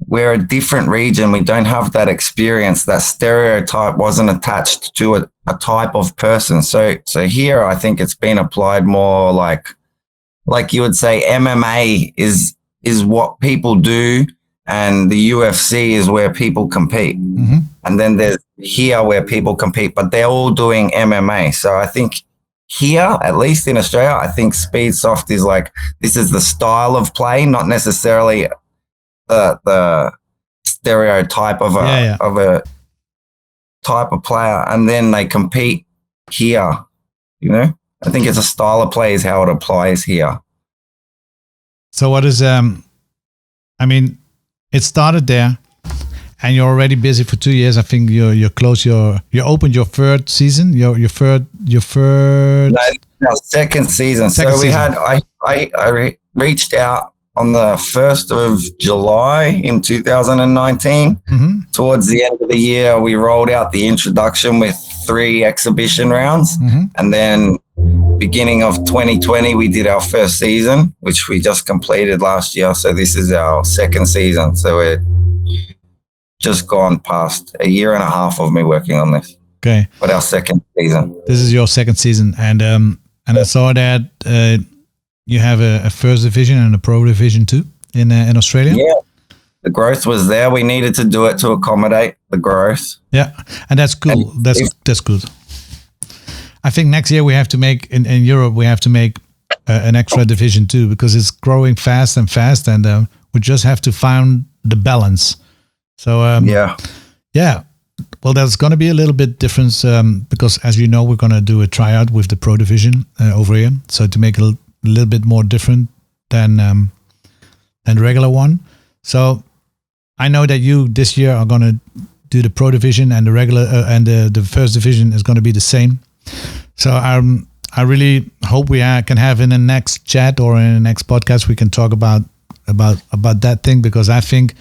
we're a different region, we don't have that experience. That stereotype wasn't attached to a type of person. So here, I think it's been applied more like you would say MMA is what people do, and the UFC is where people compete. And then there's here where people compete, but they're all doing MMA. So I think here, at least in Australia, I think Speedsoft is like, this is the style of play, not necessarily the stereotype of a type of player, and then they compete here. You know, I think it's a style of play is how it applies here. So what is I mean, it started there, and you're already busy for 2 years. I think you opened your third season. Your third. No, second season. I reached out on the 1st of July in 2019. Towards the end of the year, we rolled out the introduction with 3 exhibition rounds. And then beginning of 2020, we did our first season, which we just completed last year. So this is our second season. So we're just gone past a year and a half of me working on this. Okay. But our second season. This is your second season. And I saw that you have a first division and a pro division too in Australia. Yeah, the growth was there. We needed to do it to accommodate the growth. Yeah, and that's cool. That's good. I think next year we have to make in Europe we have to make an extra division too, because it's growing fast, and we just have to find the balance. So yeah. Well, there's going to be a little bit difference because, as you know, we're going to do a tryout with the pro division over here. So to make it a little bit more different than the regular one. So I know that you this year are going to do the pro division, and the regular and the first division is going to be the same. So I really hope we can have in the next chat or in the next podcast we can talk about that thing, because I think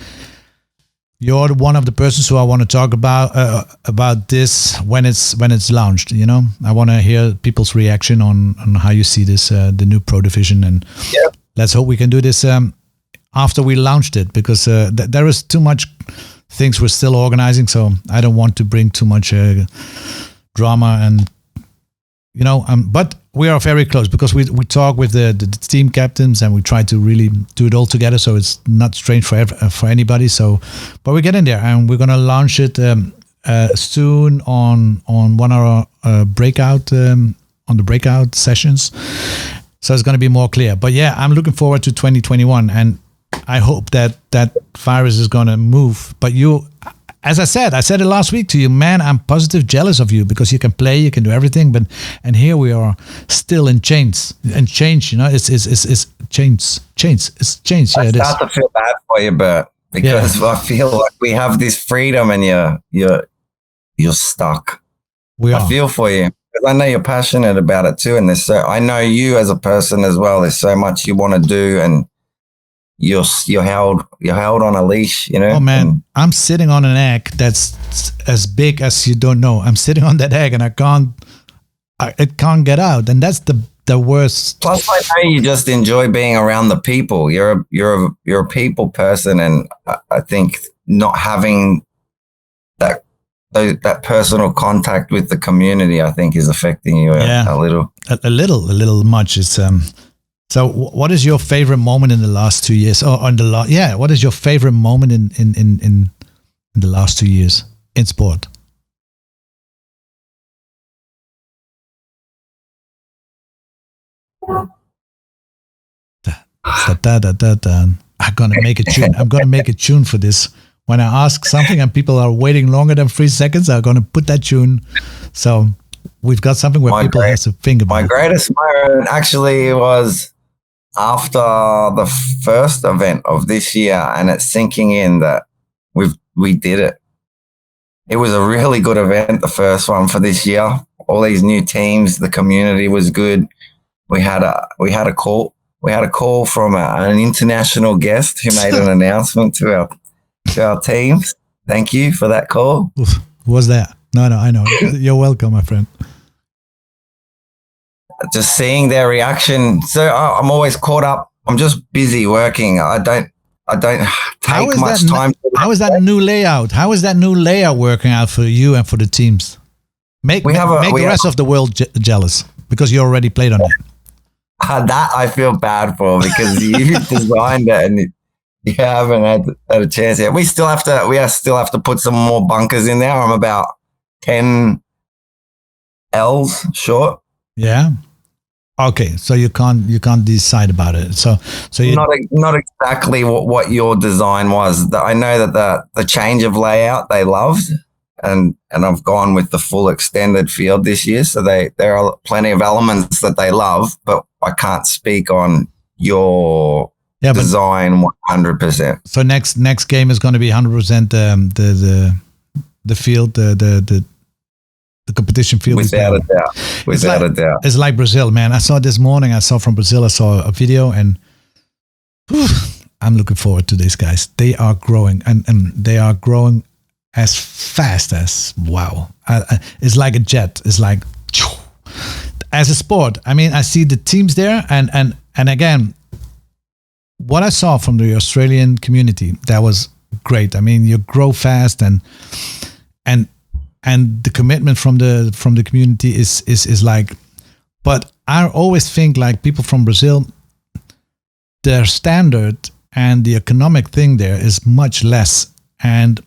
you're one of the persons who I want to talk about this when it's launched. You know, I want to hear people's reaction on how you see this the new pro division, and let's hope we can do this after we launched it, because there is too much things we're still organizing. So I don't want to bring too much drama, and you know, but we are very close because we talk with the team captains, and we try to really do it all together, so it's not strange for anybody. So, but we get in there, and we're gonna launch it soon on one of our breakout on the breakout sessions. So it's gonna be more clear. But yeah, I'm looking forward to 2021, and I hope that virus is gonna move. But you. As I said it last week to you, man, I'm positive jealous of you, because you can play, you can do everything, and here we are still in chains. And change, you know, it's chains. It's change. Yeah, I start to feel bad for you, Bert, because I feel like we have this freedom and you're stuck. I feel for you, because I know you're passionate about it too, and I know you as a person as well. There's so much you want to do, and you're held on a leash, you know. Oh man, I'm sitting on an egg that's as big as you don't know. I'm sitting on that egg, and I can't it can't get out, and that's the worst. Plus, I know you just enjoy being around the people. You're a people person, and I think not having that personal contact with the community, I think, is affecting you a little. A little much. It's So, what is your favorite moment in the last 2 years? What is your favorite moment in the last 2 years in sport? I'm gonna make a tune. I'm gonna make a tune for this. When I ask something and people are waiting longer than 3 seconds, I'm gonna put that tune. So we've got something where people have to think about. My greatest moment actually was after the first event of this year, and it's sinking in that we did it. It was a really good event, the first one for this year. All these new teams, the community was good. We had a call from an international guest who made an announcement to our teams. Thank you for that call. Who was that? No, I know. You're welcome, my friend. Just seeing their reaction. So I'm always caught up. I'm just busy working. I don't take much time. How is that new layout? How is that new layout working out for you and for the teams? Make the rest of the world jealous because you already played on it. That I feel bad for because you designed it and you haven't had a chance yet. We still have to put some more bunkers in there. I'm about 10 L's short. Yeah. Okay, so you can't decide about it. So you not exactly what your design was. I know that the change of layout they loved, and I've gone with the full extended field this year. So there are plenty of elements that they love, but I can't speak on your design 100%. So next game is going to be 100% the field the competition field. Without a doubt. It's like Brazil, man. I saw from Brazil. I saw a video, and I'm looking forward to these guys. They are growing, and they are growing as fast as wow. It's like a jet. It's like as a sport. I mean, I see the teams there, and again, what I saw from the Australian community, that was great. I mean, you grow fast, and the commitment from the community is like, but I always think like people from Brazil, their standard and the economic thing there is much less, and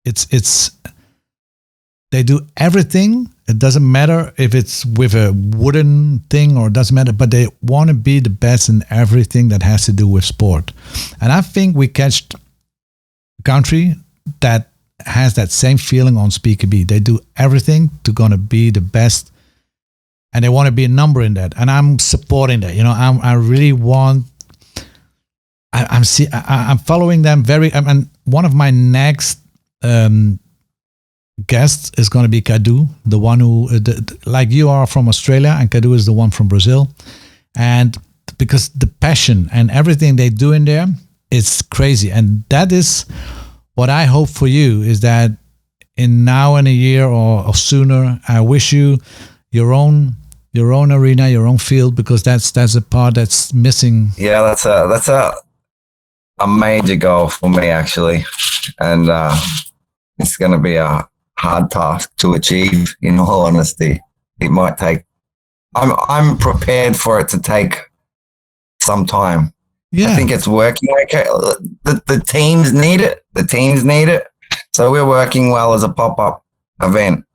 it's they do everything. It doesn't matter if it's with a wooden thing or it doesn't matter, but they want to be the best in everything that has to do with sport. And I think we catch a country that has that same feeling on Speaker B. They do everything to gonna be the best, and they want to be a number in that. And I'm supporting that. You know, I really want. I'm following them very. And one of my next guests is going to be Cadu, the one who, like you are from Australia, and Cadu is the one from Brazil, and because the passion and everything they do in there, it's crazy, and that is. What I hope for you is that in now and a year or sooner, I wish you your own arena, your own field, because that's a part that's missing. Yeah, that's a major goal for me actually, and it's going to be a hard task to achieve. In all honesty, it might take. I'm prepared for it to take some time. Yeah. I think it's working okay. The teams need it. The teams need it. So we're working well as a pop-up event.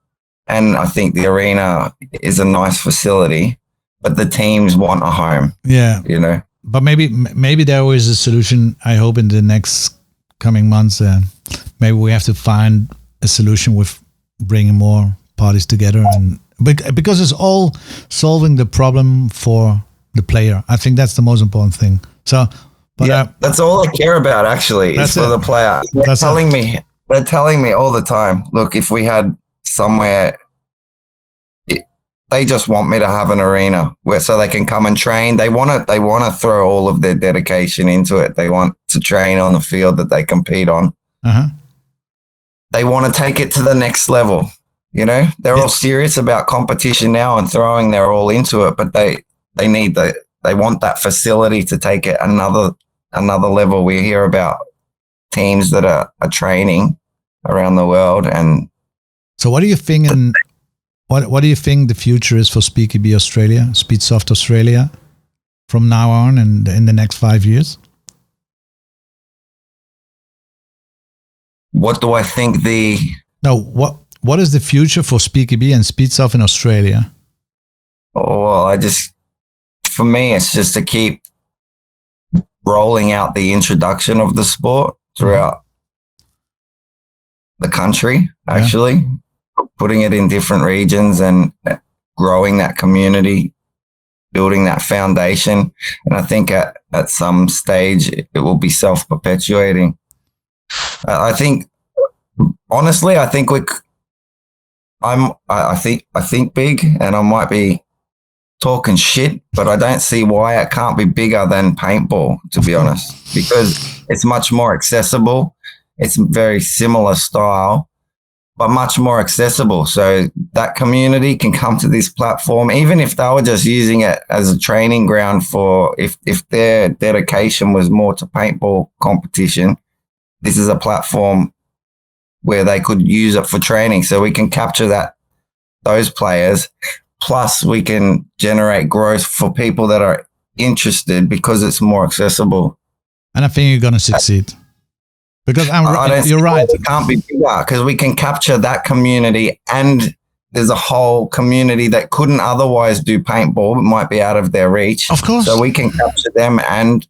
And I think the arena is a nice facility, but the teams want a home. Yeah. You know? But maybe there is a solution, I hope, in the next coming months. Maybe we have to find a solution with bringing more parties together. And because it's all solving the problem for the player. I think that's the most important thing. So, but yeah, that's all I care about actually is for the player. They're telling me all the time, look, if we had somewhere, they just want me to have an arena where so they can come and train. They want to throw all of their dedication into it. They want to train on the field that they compete on. Uh-huh. They want to take it to the next level. You know, they're all serious about competition now and throwing their all into it, but they want that facility to take it another level. We hear about teams that are training around the world. And so what do you think what do you think the future is for Speedsoft Australia, Speedsoft Australia, from now on and in the next 5 years? What do I think what is the future for Speedsoft and Speedsoft in Australia? Oh, well, for me, it's just to keep rolling out the introduction of the sport throughout the country, actually, putting it in different regions and growing that community, building that foundation. And I think at some stage it will be self-perpetuating. I think, honestly, I think I think big, and I might be talking shit, but I don't see why it can't be bigger than paintball, to be honest, because it's much more accessible. It's very similar style, but much more accessible. So that community can come to this platform, even if they were just using it as a training ground for if their dedication was more to paintball competition. This is a platform where they could use it for training. So we can capture those players. Plus, we can generate growth for people that are interested because it's more accessible. And I think you're going to succeed. Because you're right. It can't be bigger because we can capture that community, and there's a whole community that couldn't otherwise do paintball, but might be out of their reach. Of course. So we can capture them and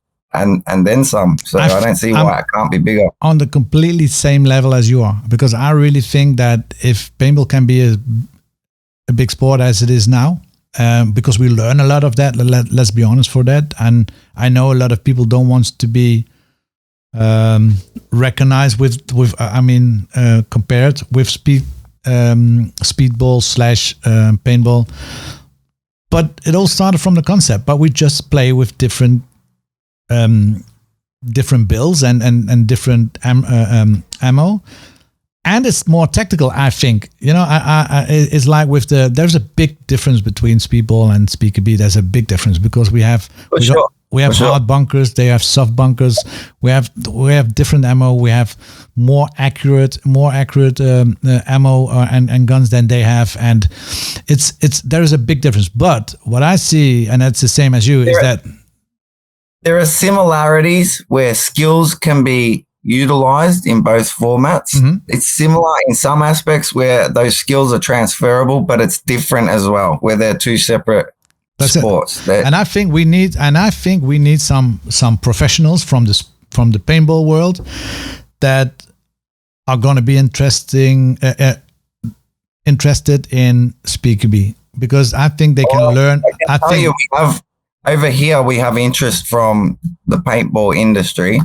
then some. So I don't see why it can't be bigger. On the completely same level as you are, because I really think that if paintball can be a big sport as it is now, because we learn a lot of that. Let's be honest for that. And I know a lot of people don't want to be recognized compared with speedball / paintball. But it all started from the concept. But we just play with different bills and different ammo. And it's more tactical, I think. You know, it's like there's a big difference between speedball and Speedsoft. There's a big difference because we have hard bunkers, they have soft bunkers. We have different ammo. We have more accurate ammo and guns than they have, and there is a big difference. But what I see, and that's the same as you, is that there are similarities where skills can be utilized in both formats. Mm-hmm. It's similar in some aspects where those skills are transferable, but it's different as well, where they're two separate sports. And I think we need some professionals from the paintball world that are going to be interested in Speedsoft, because I think they can learn. Over here we have interest from the paintball industry.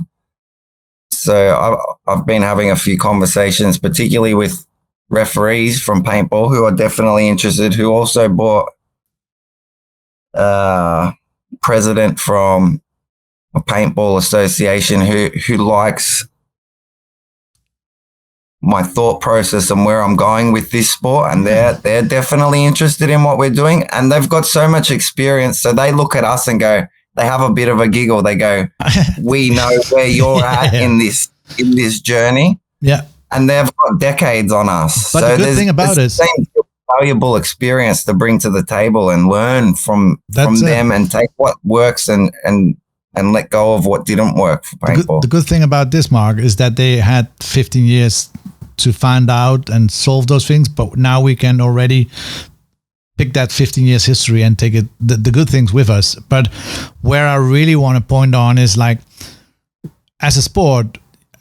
So I've been having a few conversations, particularly with referees from paintball who are definitely interested, who also bought president from a paintball association who likes my thought process and where I'm going with this sport, and they're definitely interested in what we're doing, and they've got so much experience. So they look at us and go, they have a bit of a giggle. They go, we know where you're at in this journey. Yeah. And they've got decades on us. But so the good thing about it is valuable experience to bring to the table and learn from them and take what works and let go of what didn't work for paintball. The good thing about this, Mark, is that they had 15 years to find out and solve those things. But now we can already pick that 15 years history and take the good things with us. But where I really want to point on is, like, as a sport,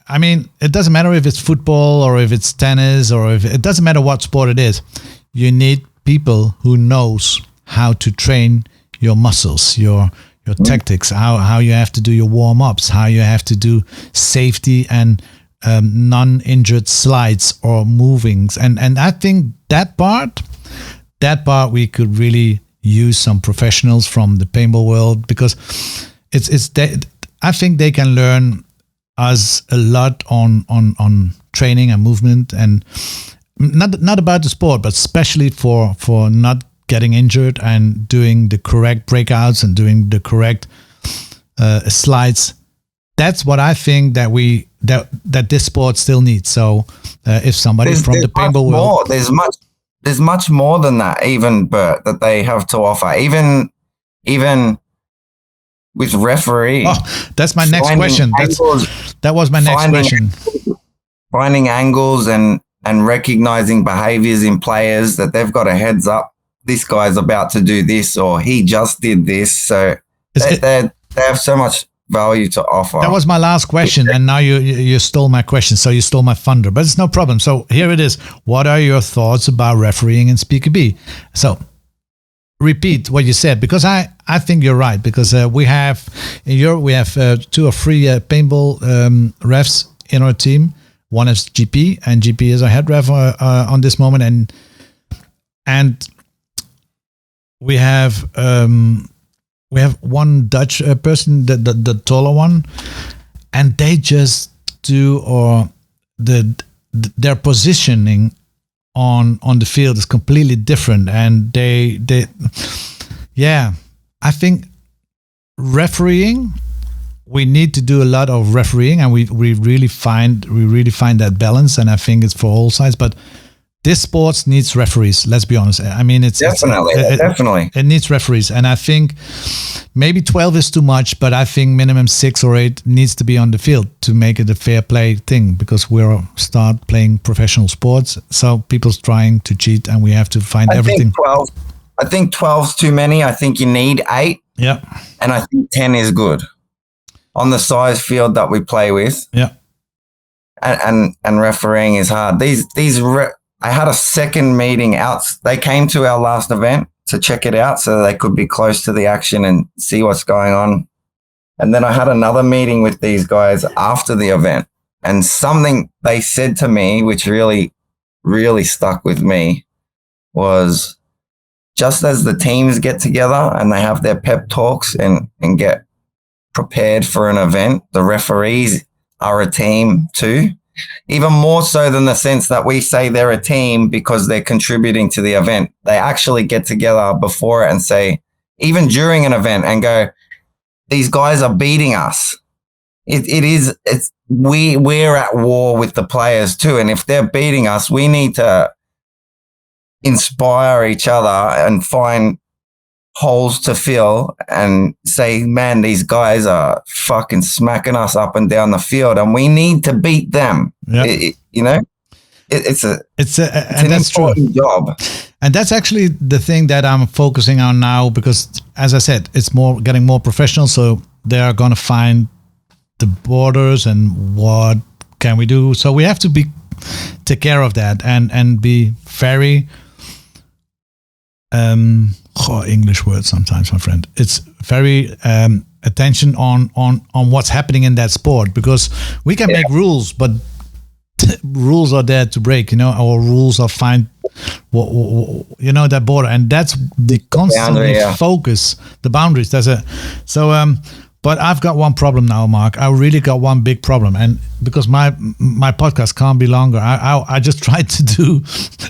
I mean, it doesn't matter if it's football or if it's tennis or it doesn't matter what sport it is. You need people who knows how to train your muscles, your tactics, how you have to do your warm-ups, how you have to do safety and non-injured slides or movings. And I think that part we could really use some professionals from the paintball world, because I think they can learn us a lot on training and movement, and not about the sport, but especially for not getting injured and doing the correct breakouts and doing the correct slides. That's what I think that this sport still needs. So if somebody from the paintball world, there's much more than that, even, Bert, that they have to offer. Even with referee. Oh, that's my next question. That was my next question. Finding angles and recognizing behaviors in players that they've got a heads up. This guy's about to do this, or he just did this. So they have so much value to offer. That was my last question, and now you stole my question. So you stole my thunder, but it's no problem. So here it is. What are your thoughts about refereeing in SpeakerB? So repeat what you said, because I think you're right, because we have 2 or 3 paintball refs in our team. One is GP, and GP is our head ref on this moment, and we have one Dutch person, the taller one, and they just do their positioning on the field is completely different, and they I think refereeing, we need to do a lot of refereeing, and we really find that balance, and I think it's for all sides. But this sport needs referees. Let's be honest. I mean, definitely. It needs referees, and I think maybe 12 is too much, but I think minimum 6 or 8 needs to be on the field to make it a fair play thing, because we're start playing professional sports, so people's trying to cheat, and we have to find everything. I think 12's too many. I think you need 8. Yeah, and I think 10 is good on the size field that we play with. Yeah, and refereeing is hard. I had a second meeting out. They came to our last event to check it out so they could be close to the action and see what's going on. And then I had another meeting with these guys after the event, and something they said to me, which really, really stuck with me, was just as the teams get together and they have their pep talks and get prepared for an event, the referees are a team too. Even more so than the sense that we say they're a team because they're contributing to the event. They actually get together before it and say, even during an event, and go, these guys are beating us. We're at war with the players too. And if they're beating us, we need to inspire each other and find holes to fill and say, man, these guys are fucking smacking us up and down the field, and we need to beat them. Yep. It's an that's important job. And that's actually the thing that I'm focusing on now, because as I said, it's getting more professional. So they are going to find the borders and what can we do. So we have to take care of that and be very English word sometimes, my friend. It's very attention on what's happening in that sport, because we can make rules, but rules are there to break. Our rules are find that border, and that's the constant focus, the boundaries. But I've got one problem now, Mark. I really got one big problem, and because my podcast can't be longer, I just tried to do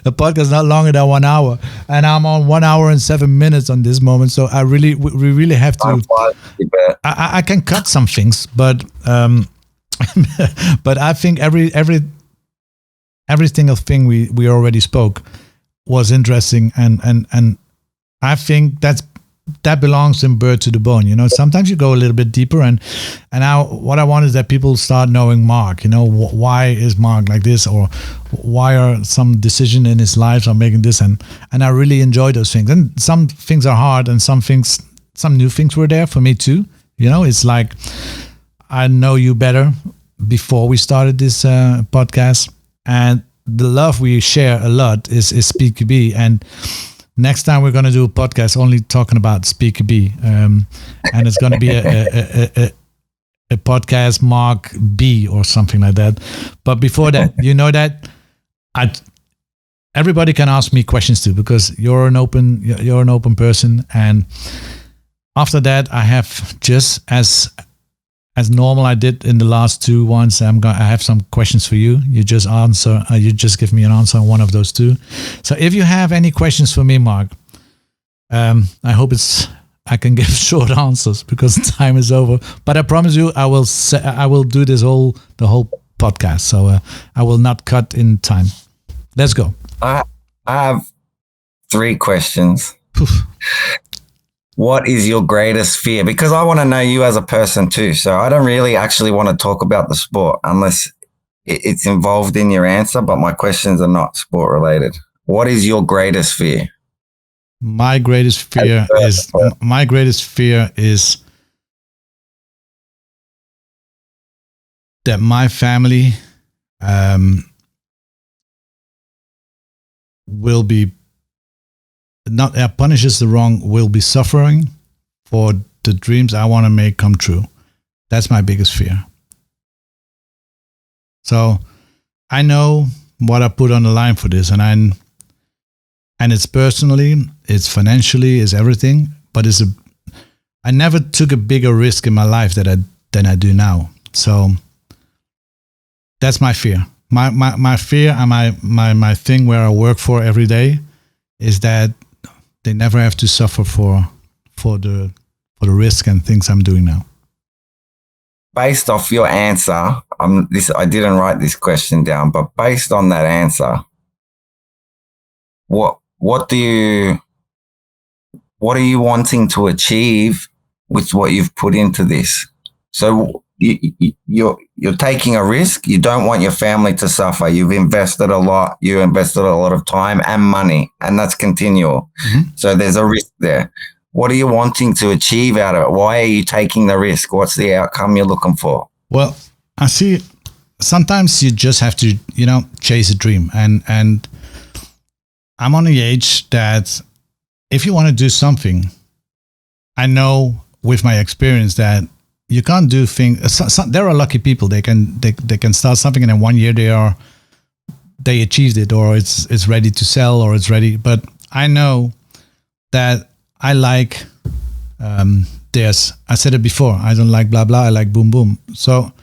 a podcast not longer than 1 hour, and I'm on 1 hour and 7 minutes on this moment. So we really have to. I can cut some things, but but I think every single thing we already spoke was interesting, and I think that belongs in Bert To The Bone. Sometimes you go a little bit deeper, and now what I want is that people start knowing Mark. Why is Mark like this, or why are some decision in his life are making this, and I really enjoy those things. And some things are hard, and some new things were there for me too. It's like I know you better before we started this podcast, and the love we share a lot is SpeakerB. And next time we're going to do a podcast only talking about SpeakerB, and it's going to be a podcast Mark B or something like that. But before that, that everybody can ask me questions too, because you're an open person. And after that, I have just as as normal I did in the last two ones. I have some questions for you. You just answer. You just give me an answer on one of those two. So if you have any questions for me, Mark, I hope I can give short answers because time is over. But I promise you, I will do the whole podcast. So I will not cut in time. Let's go. I have 3 questions. What is your greatest fear? Because I want to know you as a person too. So I don't really actually want to talk about the sport unless it's involved in your answer, but my questions are not sport related. What is your greatest fear? My greatest fear is that my family will be not punish is the wrong, will be suffering for the dreams I want to make come true. That's my biggest fear. So I know what I put on the line for this, and it's personally, it's financially, it's everything, but I never took a bigger risk in my life than I do now. So that's my fear. My fear and my thing where I work for every day is that they never have to suffer for the risk and things I'm doing now. Based off your answer, I didn't write this question down, but based on that answer, what are you wanting to achieve with what you've put into this? So you're taking a risk. You don't want your family to suffer. You've invested a lot. You invested a lot of time and money, and that's continual. Mm-hmm. So there's a risk there. What are you wanting to achieve out of it? Why are you taking the risk? What's the outcome you're looking for? Well, I see sometimes you just have to, chase a dream. And I'm on the age that if you want to do something, I know with my experience that you can't do things. There are lucky people. They can start something and in 1 year they achieved it, or it's ready to sell, or it's ready. But I know that I like I said it before. I don't like blah blah. I like boom boom. So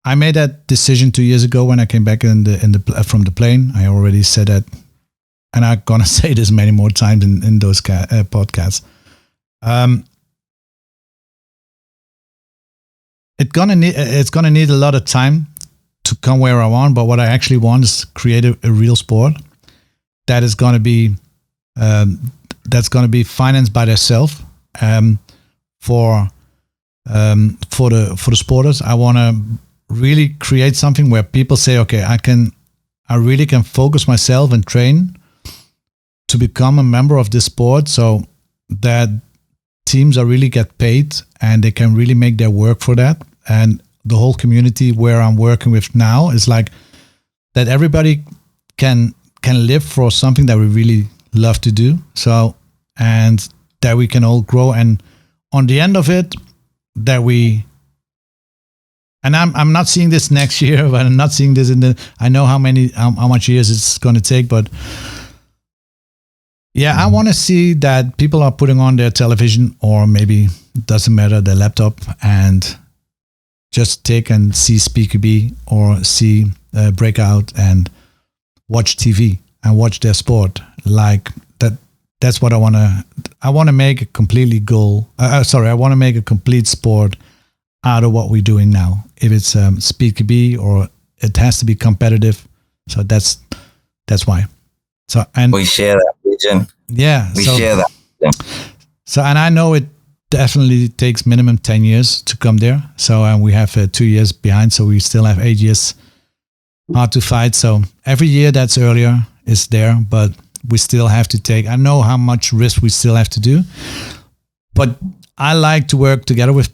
I made that decision 2 years ago when I came back from the plane. I already said that, and I'm gonna say this many more times in those podcasts. It's gonna need a lot of time to come where I want. But what I actually want is create a real sport that is gonna be financed by themselves for the sporters. I want to really create something where people say, okay, I really can focus myself and train to become a member of this sport, so that teams are really get paid and they can really make their work for that. And the whole community where I'm working with now is like that everybody can live for something that we really love to do. So, and that we can all grow, and on the end of it, that I'm not seeing this next year, but I'm not seeing this I know how much years it's going to take, but yeah, I want to see that people are putting on their television, or maybe it doesn't matter, their laptop, and just take and see SpeakerB or see Breakout and watch TV and watch their sport like that. That's what I want to make a completely I want to make a complete sport out of what we're doing now. If it's SpeedsoftBee, or it has to be competitive. So that's why. So, and we share that vision. Yeah, we share that vision. So, and I know it definitely takes minimum 10 years to come there. So, we have 2 years behind. So we still have 8 years hard to fight. So every year that's earlier is there, but we still have to take. I know how much risk we still have to do, but I like to work together with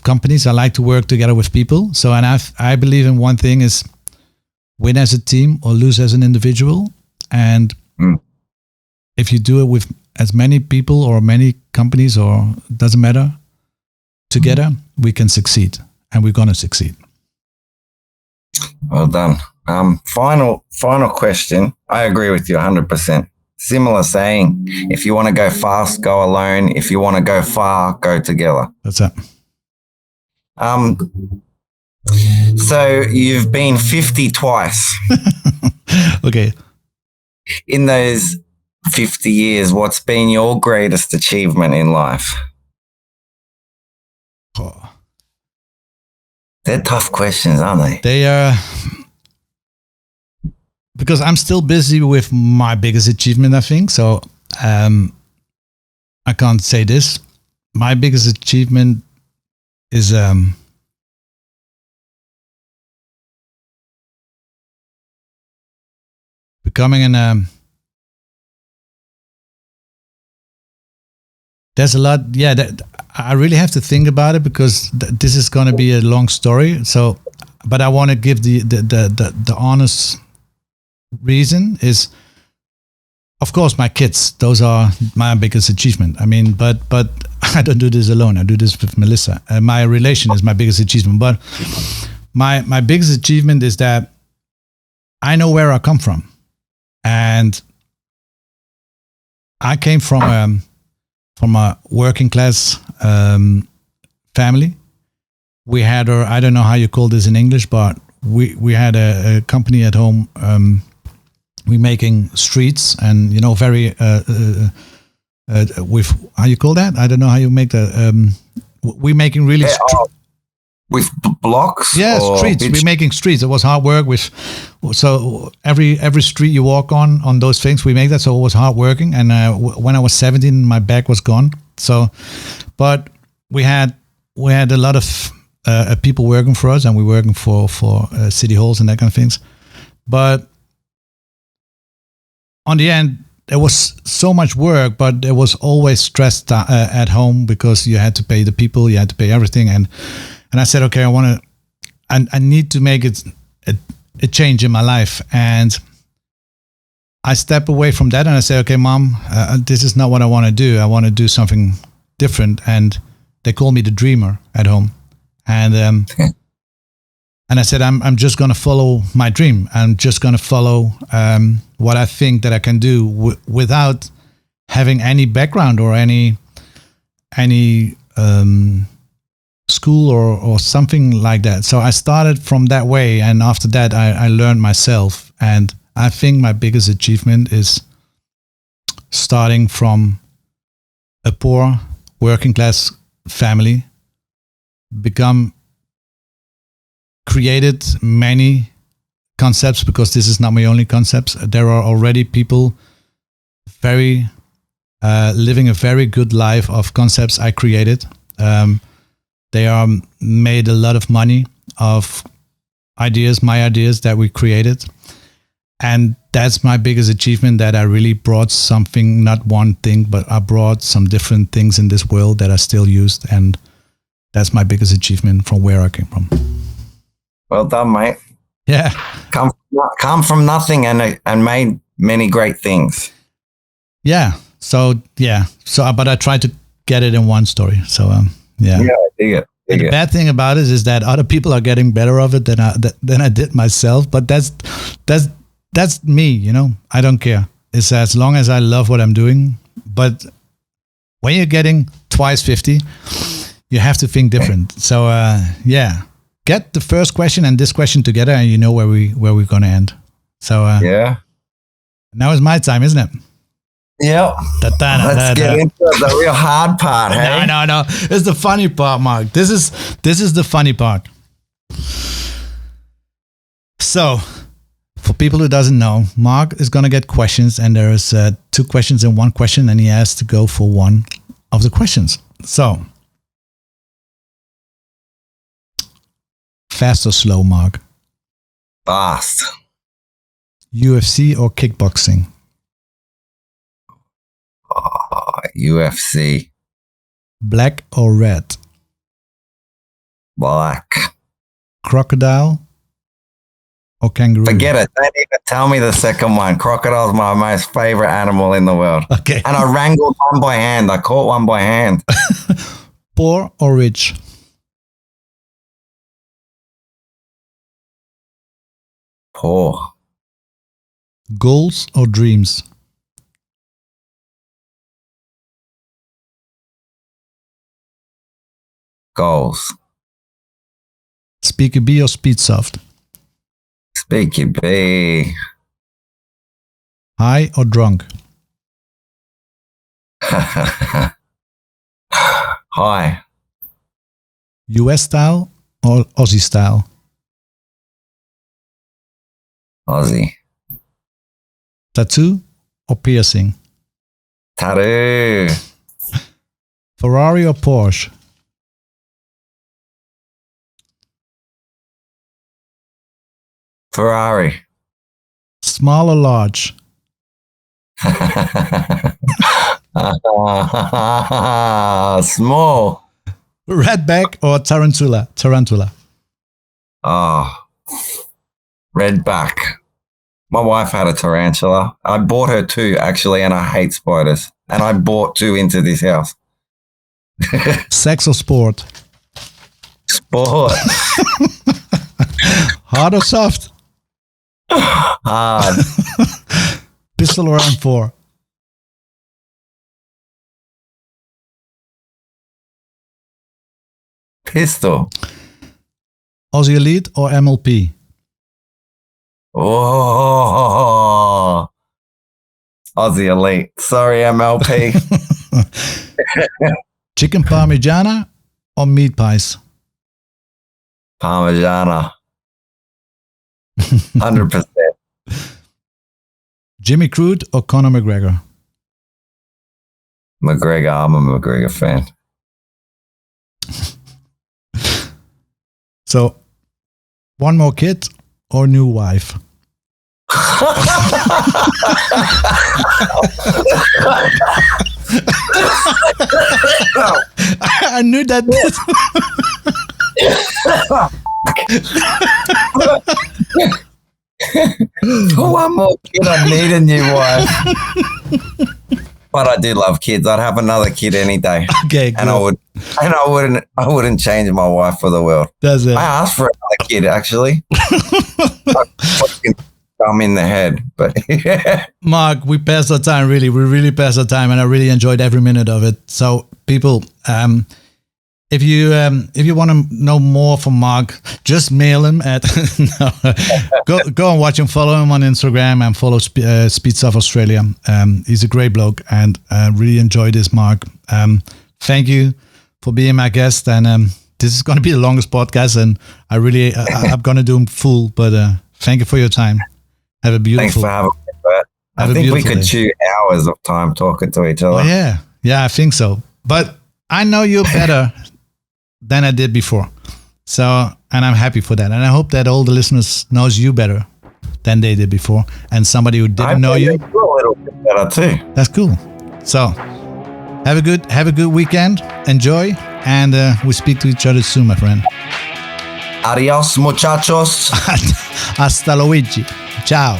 companies. I like to work together with people. So, and I believe in one thing is win as a team or lose as an individual. And if you do it with as many people or many companies, or doesn't matter, together, we can succeed, and we're going to succeed. Well done. Final question. I agree with you 100%. Similar saying, if you want to go fast, go alone. If you want to go far, go together. That's it. Um, so you've been 50 twice. Okay. In those 50 years, what's been your greatest achievement in life? Oh. They're tough questions, aren't they? They are, because I'm still busy with my biggest achievement, I think. So I can't say this. My biggest achievement is becoming an there's a lot. Yeah, that I really have to think about it, because this is going to be a long story. So, but I want to give the honest reason is, of course, my kids. Those are my biggest achievement. I mean, but I don't do this alone. I do this with Melissa. My relation is my biggest achievement. But my biggest achievement is that I know where I come from, and I came from a working class family. We had, or I don't know how you call this in English, but we had a company at home. We making streets, and very with, how you call that? I don't know how you make that. We making really with blocks. Yeah, streets. We're making streets. It was hard work. So every street you walk on those things, we make that. So it was hard working. And when I was 17, my back was gone. So, but we had a lot of people working for us, and we working for city halls and that kind of things. But on the end, there was so much work, but there was always stress at home, because you had to pay the people, you had to pay everything, and I said, okay, I need to make it a change in my life, and I step away from that, and I say, okay, Mom, this is not what I want to do. I want to do something different, and they call me the dreamer at home, and and I said, I'm just going to follow my dream. I'm just going to follow what I think that I can do without having any background or any school or something like that. So I started from that way, and after that I learned myself. And I think my biggest achievement is starting from a poor working class family, created many concepts, because this is not my only concepts. There are already people living a very good life of concepts I created. They are made a lot of money of my ideas that we created. And that's my biggest achievement, that I really brought something, not one thing, but I brought some different things in this world that are still used. And that's my biggest achievement from where I came from. Well done, mate. Yeah. Come from nothing and made many great things. Yeah. So, but I tried to get it in one story. So, yeah. Yeah, I dig it. And the bad thing about it is that other people are getting better of it than I did myself. But that's me, I don't care. It's as long as I love what I'm doing. But when you're getting twice 50, you have to think different. So, yeah. Get the first question and this question together, and you know where we're gonna end. So yeah. Now is my time, isn't it? Yeah. Let's get into the real hard part. Hey? No. It's the funny part, Mark. This is the funny part. So, for people who doesn't know, Mark is gonna get questions, and there is 2 questions in one question, and he has to go for one of the questions. So. Fast or slow, Mark? Fast. UFC or kickboxing? UFC. Black or red? Black. Crocodile or kangaroo? Forget it. Don't even tell me the second one. Crocodile's my most favorite animal in the world. Okay. And I wrangled one by hand. I caught one by hand. Poor or rich? Poor. Goals or dreams? Goals. Speaky B or Speedsoft? Speaky B. High or drunk? Hi. US style or Aussie style? Aussie. Tattoo or piercing? Tattoo. Ferrari or Porsche? Ferrari. Small or large? Small. Redback or tarantula? Tarantula. Oh, redback. My wife had a tarantula. I bought her 2 actually, and I hate spiders. And I bought 2 into this house. Sex or sport? Sport. Hard or soft? Hard. Pistol or M4? Pistol. Aussie Elite or MLP? Oh, Aussie Elite. Sorry, MLP. Chicken Parmigiana or meat pies? Parmigiana. 100%. Jimmy Crude or Conor McGregor? McGregor. I'm a McGregor fan. So, one more kid or new wife? I knew that. For one more kid, I need a new wife. But I do love kids. I'd have another kid any day. Okay, good. And I wouldn't change my wife for the world. That's it. I asked for another kid actually. I'm in the head, but yeah. Mark, we passed our time. We really passed our time, and I really enjoyed every minute of it. So, people, if you want to know more from Mark, just mail him at go and watch him, follow him on Instagram, and follow Speedsoft Australia. He's a great bloke, and I really enjoyed this, Mark. Thank you for being my guest, and this is going to be the longest podcast, and I'm going to do them full, but thank you for your time. Have a beautiful. Thanks for having me, Bert. I think we could chew hours of time talking to each other. Oh, yeah, I think so. But I know you better than I did before. So, and I'm happy for that. And I hope that all the listeners knows you better than they did before. And somebody who didn't know you. A little bit better too. That's cool. So, have a good weekend. Enjoy. And we speak to each other soon, my friend. Adios, muchachos. Hasta luego. Ciao.